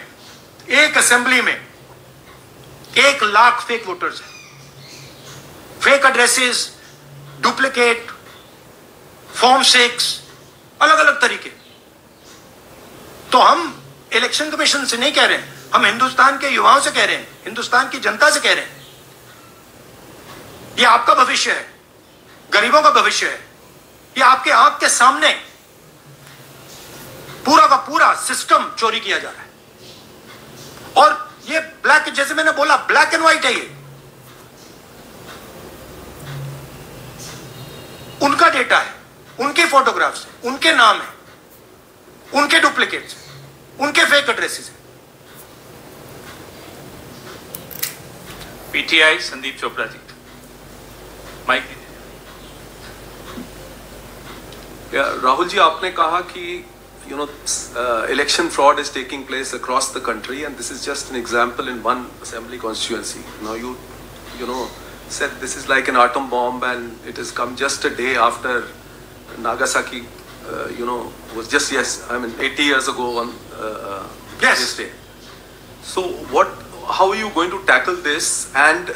एक असेंबली में 1 लाख फेक वोटर्स हैं, फेक एड्रेसेस, डुप्लीकेट फॉर्म 6, अलग अलग तरीके। तो हम इलेक्शन कमीशन से नहीं कह रहे हैं, हम हिंदुस्तान के युवाओं से कह रहे हैं, हिंदुस्तान की जनता से कह रहे हैं, ये आपका भविष्य है, गरीबों का भविष्य है, ये आपके आंख के सामने पूरा का पूरा सिस्टम चोरी किया जा रहा है। और ये ब्लैक, जैसे मैंने बोला, ब्लैक एंड व्हाइट है। ये उनका डेटा है, उनके फोटोग्राफ्स हैं, उनके नाम है, उनके डुप्लीकेट्स हैं, उनके फेक एड्रेसेस हैं। PTI संदीप चोपड़ा जी, माइक दीजिए। राहुल जी, आपने कहा कि election fraud is taking place across the country, and this is just an example in one assembly constituency. Now you said this is like an atom bomb, and it has come just a day after Nagasaki. Was just 80 years ago on this day. So how are you going to tackle this, and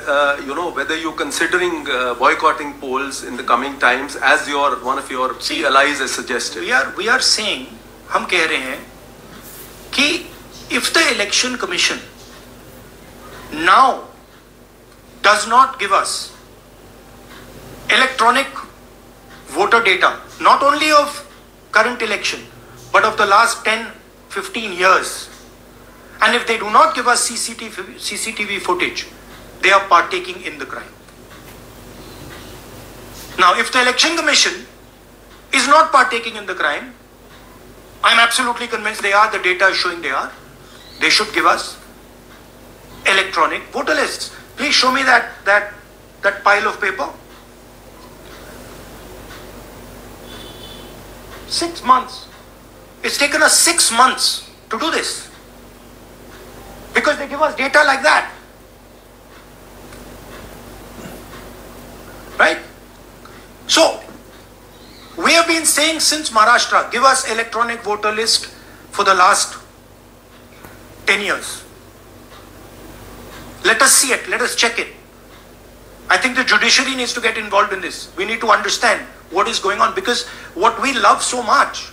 whether you're considering boycotting polls in the coming times, as one of your key allies has suggested? We are saying, हम कह रहे हैं कि if the election commission now does not give us electronic voter data, not only of current election but of the last 10-15 years, and if they do not give us CCTV footage, they are partaking in the crime. Now, if the Election Commission is not partaking in the crime, I'm absolutely convinced they are. The data is showing they are. They should give us electronic voter lists. Please show me that pile of paper. 6 months. It's taken us 6 months to do this. Because they give us data like that. Right? So, we have been saying since Maharashtra, give us electronic voter list for the last 10 years. Let us see it. Let us check it. I think the judiciary needs to get involved in this. We need to understand what is going on, because what we love so much,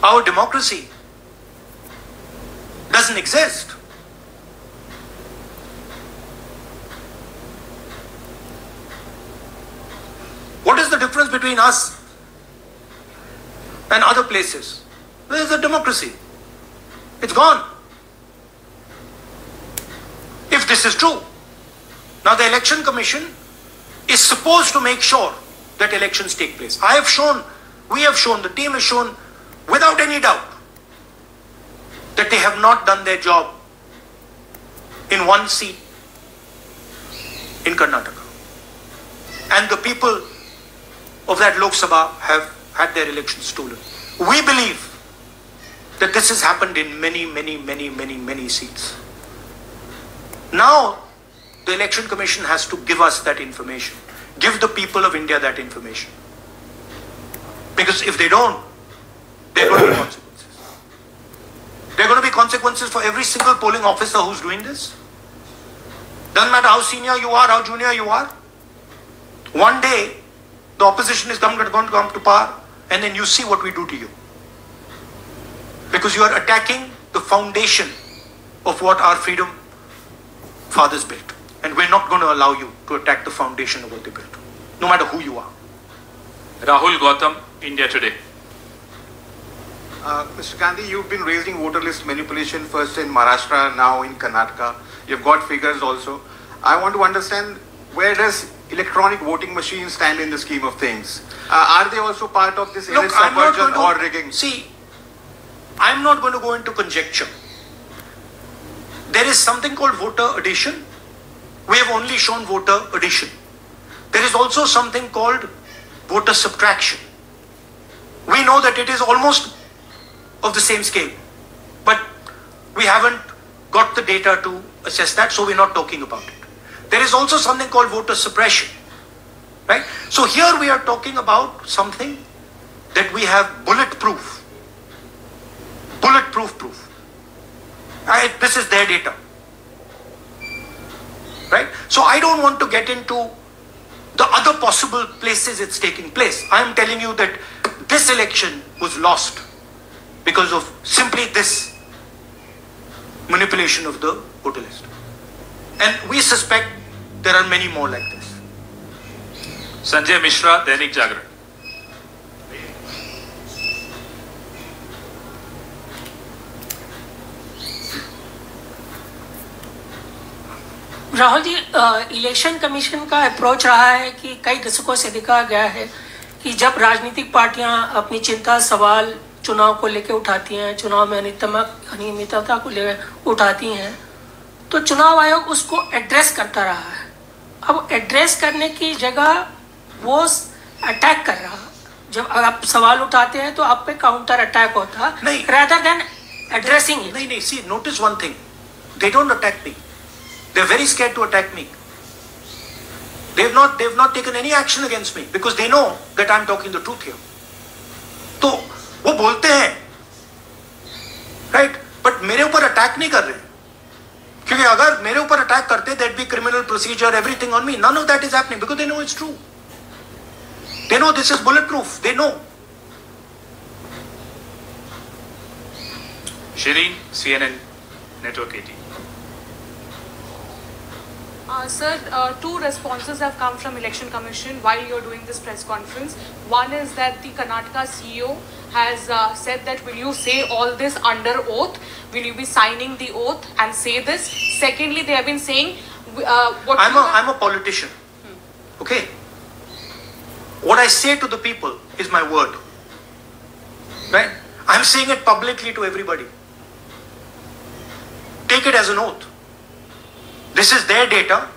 our democracy, doesn't exist. What is the difference between us and other places? There is a democracy. It's gone. If this is true. Now the Election Commission is supposed to make sure that elections take place. I have shown, we have shown, the team has shown without any doubt that they have not done their job in one seat in Karnataka. And the people of that Lok Sabha have had their elections stolen. We believe that this has happened in many seats. Now, the Election Commission has to give us that information. Give the people of India that information. Because if they don't, there are going to be consequences. There are going to be consequences for every single polling officer who's doing this. Doesn't matter how senior you are, how junior you are. One day, the opposition is going to come to power, and then you see what we do to you. Because you are attacking the foundation of what our freedom fathers built. And we're not going to allow you to attack the foundation of what they built, no matter who you are. Rahul Gautam, India Today. Mr. Gandhi, you've been raising voter list manipulation first in Maharashtra, now in Karnataka. You've got figures also. I want to understand, where does electronic voting machines stand in the scheme of things? Are they also part of this Look, subversion or rigging? See, I'm not going to go into conjecture. There is something called voter addition. We have only shown voter addition. There is also something called voter subtraction. We know that it is almost of the same scale, but we haven't got the data to assess that, so we're not talking about it. There is also something called voter suppression, right? So here we are talking about something that we have bulletproof proof. This is their data, right? So I don't want to get into the other possible places it's taking place. I am telling you that this election was lost because of simply this manipulation of the voter list. And we suspect there are many more like this. Sanjay Mishra, Dainik Jagran. Rahul ji, election commission का approach रहा है कि कई दशकों से देखा गया है कि जब राजनीतिक पार्टियां अपनी चिंता सवाल चुनाव को लेकर उठाती हैं, चुनाव में अनियमितता को लेकर उठाती हैं, तो चुनाव आयोग उसको एड्रेस करता रहा है। अब एड्रेस करने की जगह वो अटैक कर रहा। जब आप सवाल उठाते हैं तो आप पे काउंटर अटैक होता नहीं, rather than addressing it. नहीं, see, notice one thing. They don't attack me. They're very scared to attack me. They've not taken any action against me because they know that I'm talking the truth here. तो वो बोलते हैं, right? But मेरे ऊपर attack नहीं कर रहे, क्योंकि अगर मेरे ऊपर अटैक करते, there'd be criminal procedure, everything on me. None of that is happening because they know it's true. They know this is bulletproof. They know. Shireen, CNN Network 18. Sir, two responses have come from Election Commission while you're doing this press conference. One is that the Karnataka CEO has said that will you say all this under oath? Will you be signing the oath and say this? Secondly, they have been saying I'm a politician. Okay. What I say to the people is my word. Right? I'm saying it publicly to everybody. Take it as an oath. This is their data,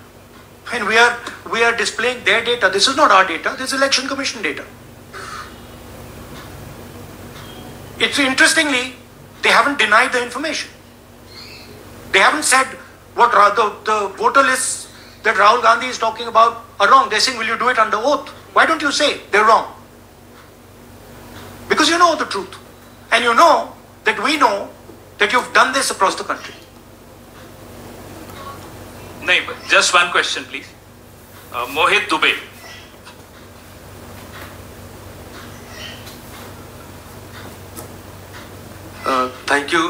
and we are displaying their data. This is not our data. This is Election Commission data. It's interestingly, they haven't denied the information. They haven't said what the voter lists that Rahul Gandhi is talking about are wrong. They're saying, will you do it under oath? Why don't you say they're wrong? Because you know the truth. And you know that we know that you've done this across the country. No, just one question, please. Mohit Dubey. Thank you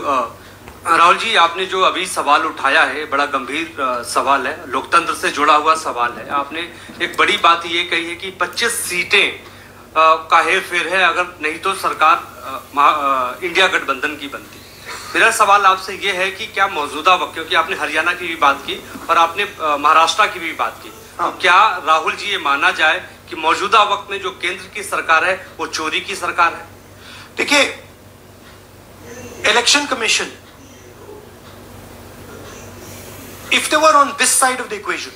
Rahul ji, आपने जो अभी सवाल उठाया है बड़ा गंभीर सवाल है, लोकतंत्र से जुड़ा हुआ सवाल है। आपने एक बड़ी बात ये कही है कि 25 सीटें का हेरफेर है, अगर नहीं तो सरकार इंडिया गठबंधन की बनती। मेरा सवाल आपसे ये है कि क्या मौजूदा वक्त, क्योंकि आपने हरियाणा की भी बात की और आपने महाराष्ट्र की भी बात की, तो क्या राहुल जी ये माना जाए कि मौजूदा वक्त में जो केंद्र की सरकार है वो चोरी की सरकार है? देखिए, Election Commission, if they were on this side of the equation,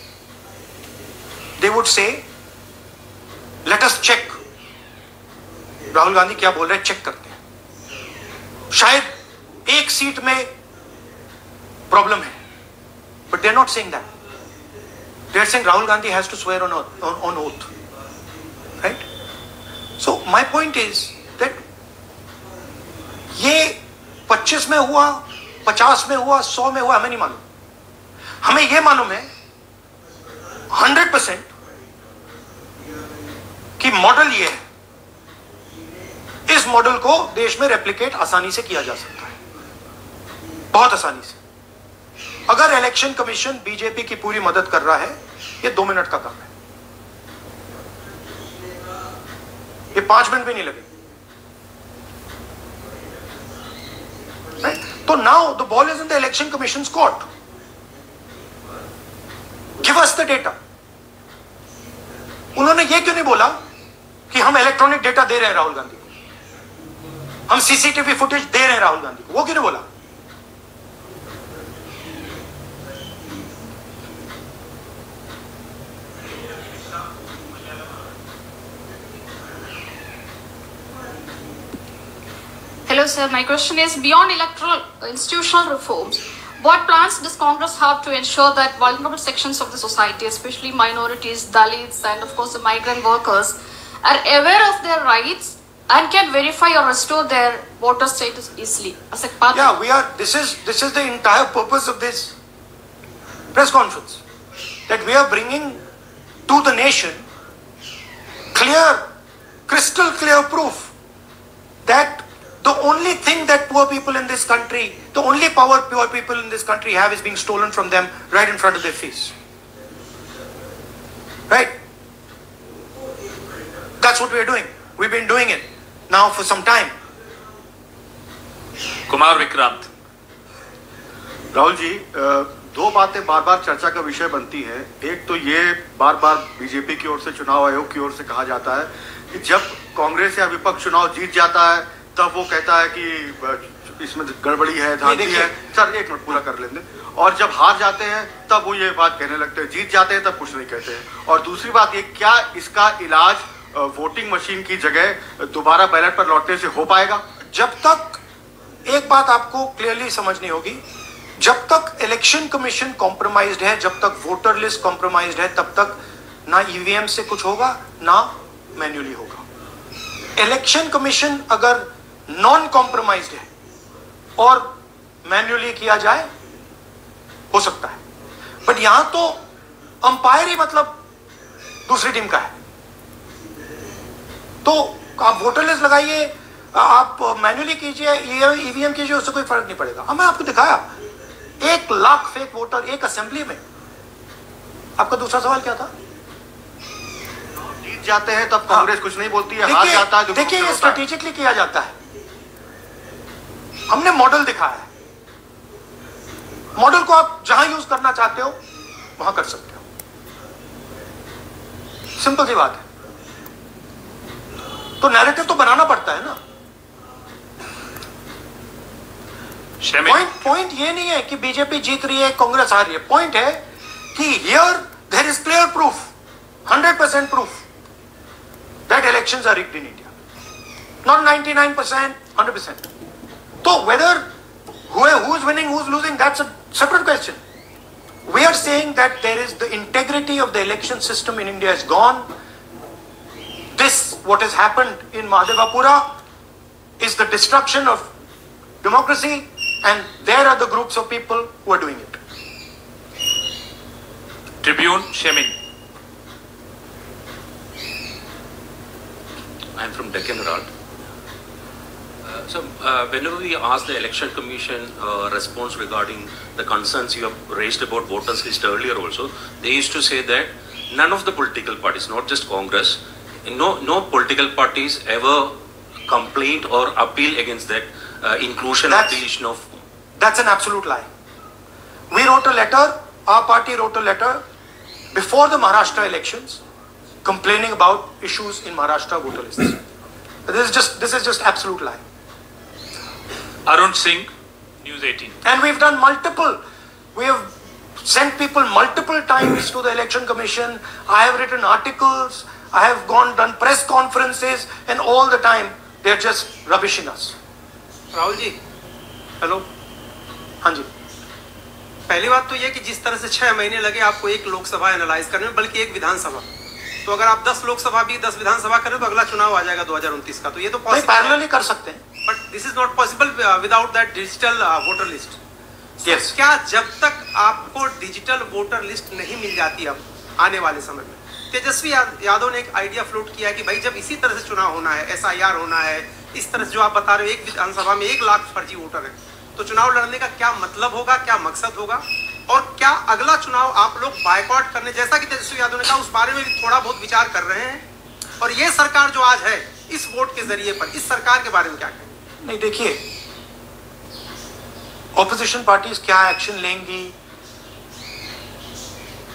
they would say, let us check. Rahul Gandhi क्या बोल रहे हैं, चेक करते हैं। शायद एक सीट में प्रॉब्लम है, but they're not saying that. They're saying Rahul Gandhi has to swear on oath, right? So my point is that ये 25 में हुआ, 50 में हुआ, 100 में हुआ, हमें नहीं मालूम। हमें यह मालूम है 100% कि मॉडल ये है। इस मॉडल को देश में रेप्लिकेट आसानी से किया जा सकता है, बहुत आसानी से। अगर इलेक्शन कमीशन बीजेपी की पूरी मदद कर रहा है, ये 2 मिनट का काम है, ये 5 मिनट भी नहीं लगे। So now the ball is in the Election Commission's court. Give us the data. उन्होंने ये क्यों नहीं बोला कि हम इलेक्ट्रॉनिक डेटा दे रहे हैं राहुल गांधी को, हम सीसीटीवी फुटेज दे रहे हैं राहुल गांधी को? वो क्यों नहीं बोला? Hello sir, my question is, beyond electoral institutional reforms, what plans does Congress have to ensure that vulnerable sections of the society, especially minorities, Dalits and of course the migrant workers, are aware of their rights and can verify or restore their voter status easily as a part? Yeah, we are, this is the entire purpose of this press conference, that we are bringing to the nation clear, crystal clear proof that the only thing that poor people in this country, the only power poor people in this country have is being stolen from them right in front of their face. Right? That's what we are doing. We've been doing it now for some time. Kumar Vikrant. Rahul ji, दो बातें बार बार चर्चा का विषय बनती हैं। एक तो ये बार बार बीजेपी की ओर से, चुनाव आयोग की ओर से कहा जाता है कि जब कांग्रेस या विपक्ष चुनाव जीत जाता है तब वो कहता है कि इसमें गड़बड़ी है, धांधली है। सर एक मिनट पूरा कर लेंगे। और जब हार जाते हैं तब वो ये बात कहने लगते हैं, जीत जाते हैं तब कुछ नहीं कहते हैं। और दूसरी बात ये, क्या इसका इलाज वोटिंग मशीन की जगह दोबारा बैलेट पर लौटने से हो पाएगा? जब तक, एक बात आपको क्लियरली समझनी होगी, जब तक इलेक्शन कमीशन कॉम्प्रोमाइज्ड है, जब तक वोटर लिस्ट कॉम्प्रोमाइज्ड है, तब तक ना ईवीएम से कुछ होगा ना मैन्युअली होगा। इलेक्शन कमीशन अगर नॉन कॉम्प्रोमाइज्ड है और मैन्युअली किया जाए, हो सकता है, बट यहां तो अंपायर ही मतलब दूसरी टीम का है। तो आप वोटर लिस्ट लगाइए, आप मैन्युअली कीजिए, ईवीएम कीजिए, उससे कोई फर्क नहीं पड़ेगा। अब मैं आपको दिखाया 1 लाख फेक वोटर एक असेंबली में। आपका दूसरा सवाल क्या था? जीत जाते हैं तब कांग्रेस कुछ नहीं बोलती है, हार जाता है। देखिए, ये स्ट्रेटेजिकली किया जाता है। हमने मॉडल दिखाया है, मॉडल को आप जहां यूज करना चाहते हो वहां कर सकते हो। सिंपल सी बात है। तो नैरेटिव तो बनाना पड़ता है ना। पॉइंट ये नहीं है कि बीजेपी जीत रही है, कांग्रेस हार रही है। पॉइंट है कि here there is clear proof, 100% proof that elections are rigged in India, not 99%, 100%. So whether who is winning, who is losing, that's a separate question. We are saying that there is the integrity of the election system in India is gone. This, what has happened in Mahadevapura, is the destruction of democracy, and there are the groups of people who are doing it. Tribune, Shemin. I am from Deccan Herald. So, whenever we ask the Election Commission response regarding the concerns you have raised about voters list earlier also, they used to say that none of the political parties, not just Congress, no political parties ever complained or appeal against that inclusion or deletion of... That's an absolute lie. We wrote a letter, our party wrote a letter before the Maharashtra elections complaining about issues in Maharashtra voter lists. This is just absolute lie. Arun Singh, News 18. And we've done we have sent people multiple times to the Election Commission. I have written articles, I have done press conferences, and all the time they're just rubbishing us. Rahul ji, hello. हाँ जी। पहली बात तो ये कि जिस तरह से 6 महीने लगे आपको एक लोकसभा एनालाइज करने में, बल्कि एक विधानसभा, तो अगर आप 10 लोकसभा भी 10 विधानसभा करें तो अगला चुनाव आ जाएगा 2029 का, तो ये तो पॉसिबल पैरेलली कर सकते हैं। But this is not possible without that digital voter list. Yes. क्या जब तक आपको डिजिटल वोटर लिस्ट नहीं मिल जाती अब आने वाले समय में, तेजस्वी यादव ने एक आइडिया फ्लोट किया कि भाई जब इसी तरह से चुनाव होना है, SIR होना है, इस तरह से जो आप बता रहे हो एक विधानसभा में 1 लाख फर्जी वोटर है, तो चुनाव लड़ने का क्या मतलब होगा, क्या मकसद होगा, और क्या अगला चुनाव आप लोग बायकॉट करने, जैसा कि तेजस्वी यादव ने कहा, उस बारे में भी थोड़ा बहुत विचार कर रहे हैं? और ये सरकार जो आज है इस वोट के जरिए पर, इस सरकार के बारे में क्या कहें? नहीं, देखिए, ऑपोजिशन पार्टीज क्या एक्शन लेंगी,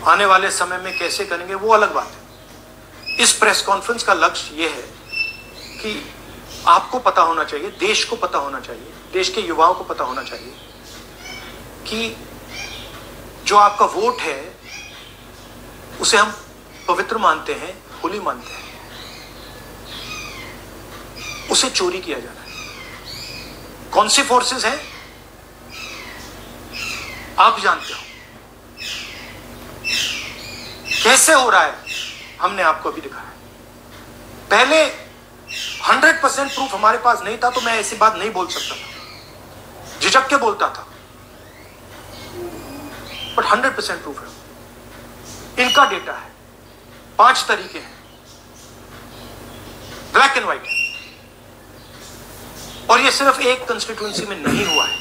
आने वाले समय में कैसे करेंगे, वो अलग बात है। इस प्रेस कॉन्फ्रेंस का लक्ष्य ये है कि आपको पता होना चाहिए, देश को पता होना चाहिए, देश के युवाओं को पता होना चाहिए कि जो आपका वोट है उसे हम पवित्र मानते हैं, होली मानते हैं, उसे चोरी किया जा रहा है। कौन सी फोर्सेस हैं आप जानते हो, कैसे हो रहा है हमने आपको अभी दिखाया। पहले 100% प्रूफ हमारे पास नहीं था तो मैं ऐसी बात नहीं बोल सकता था, झिझक के बोलता था, बट 100% प्रूफ है। इनका डेटा है, 5 तरीके हैं, ब्लैक एंड व्हाइट है, और ये सिर्फ एक कंस्टिट्यूएंसी में नहीं हुआ है,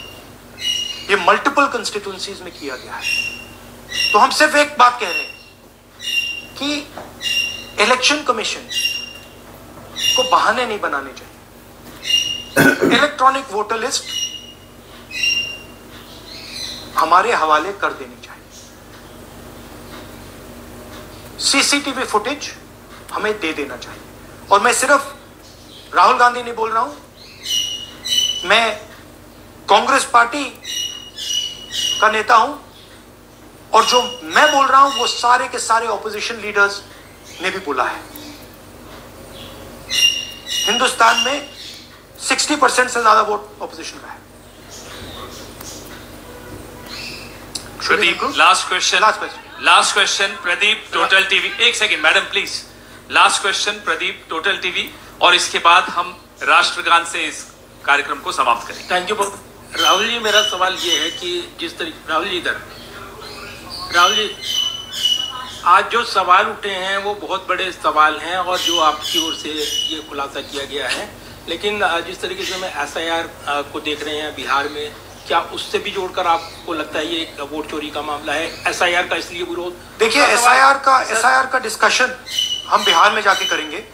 ये मल्टीपल कंस्टिट्यूएंसीज में किया गया है। तो हम सिर्फ एक बात कह रहे हैं कि इलेक्शन कमीशन को बहाने नहीं बनाने चाहिए। इलेक्ट्रॉनिक वोटर लिस्ट हमारे हवाले कर देनी चाहिए, CCTV फुटेज हमें दे देना चाहिए। और मैं सिर्फ राहुल गांधी नहीं बोल रहा हूं, मैं कांग्रेस पार्टी का नेता हूं, और जो मैं बोल रहा हूं वो सारे के सारे ऑपोजिशन लीडर्स ने भी बोला है। हिंदुस्तान में 60% से ज्यादा वोट ऑपोजिशन का है। Pradeep, last question Pradeep, Total TV. एक second madam please, last question Pradeep, Total TV, और इसके बाद हम राष्ट्रगान से इस कार्यक्रम को समाप्त करें। थैंक यू राहुल जी। मेरा सवाल ये है कि जिस तरीके राहुल जी आज जो सवाल उठे हैं वो बहुत बड़े सवाल हैं, और जो आपकी ओर से ये खुलासा किया गया है, लेकिन जिस तरीके से मैं SIR को देख रहे हैं बिहार में, क्या उससे भी जोड़कर आपको लगता है ये एक वोट चोरी का मामला है? SIR का इसलिए विरोध, देखिए SIR का डिस्कशन हम बिहार में जाके करेंगे,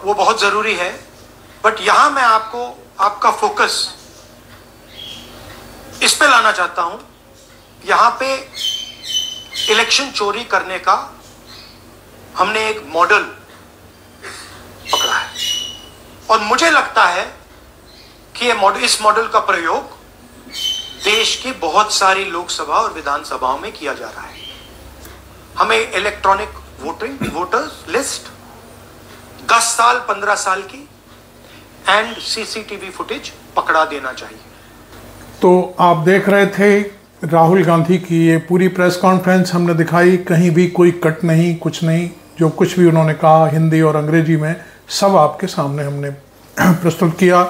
वो बहुत जरूरी है, बट यहां मैं आपका फोकस इस पे लाना चाहता हूं। यहां पे इलेक्शन चोरी करने का हमने एक मॉडल पकड़ा है। और मुझे लगता है कि इस मॉडल का प्रयोग देश की बहुत सारी लोकसभा और विधानसभाओं में किया जा रहा है। हमें इलेक्ट्रॉनिक वोटर्स लिस्ट 10 साल 15 साल की एंड सीसीटीवी फुटेज पकड़ा देना चाहिए। तो आप देख रहे थे राहुल गांधी की ये पूरी प्रेस कॉन्फ्रेंस हमने दिखाई, कहीं भी कोई कट नहीं, कुछ नहीं, जो कुछ भी उन्होंने कहा हिंदी और अंग्रेजी में सब आपके सामने हमने प्रस्तुत किया।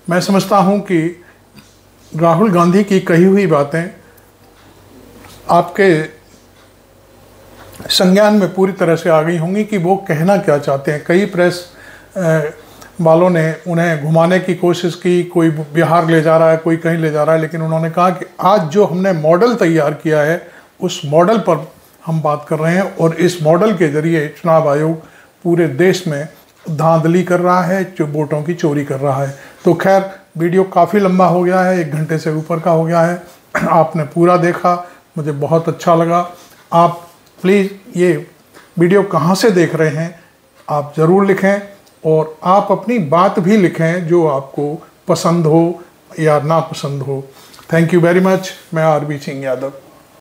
मैं समझता हूं कि राहुल गांधी की कही हुई बातें आपके संज्ञान में पूरी तरह से आ गई होंगी कि वो कहना क्या चाहते हैं। कई प्रेस वालों ने उन्हें घुमाने की कोशिश की, कोई बिहार ले जा रहा है, कोई कहीं ले जा रहा है, लेकिन उन्होंने कहा कि आज जो हमने मॉडल तैयार किया है उस मॉडल पर हम बात कर रहे हैं और इस मॉडल के जरिए चुनाव आयोग पूरे देश में धांधली कर रहा है, जो वोटों की चोरी कर रहा है। तो खैर वीडियो काफ़ी लंबा हो गया है, 1 घंटे से ऊपर का हो गया है। आपने पूरा देखा, मुझे बहुत अच्छा लगा। आप प्लीज़ ये वीडियो कहाँ से देख रहे हैं आप ज़रूर लिखें और आप अपनी बात भी लिखें जो आपको पसंद हो या ना पसंद हो। Thank you very much. मैं आरबी सिंह यादव।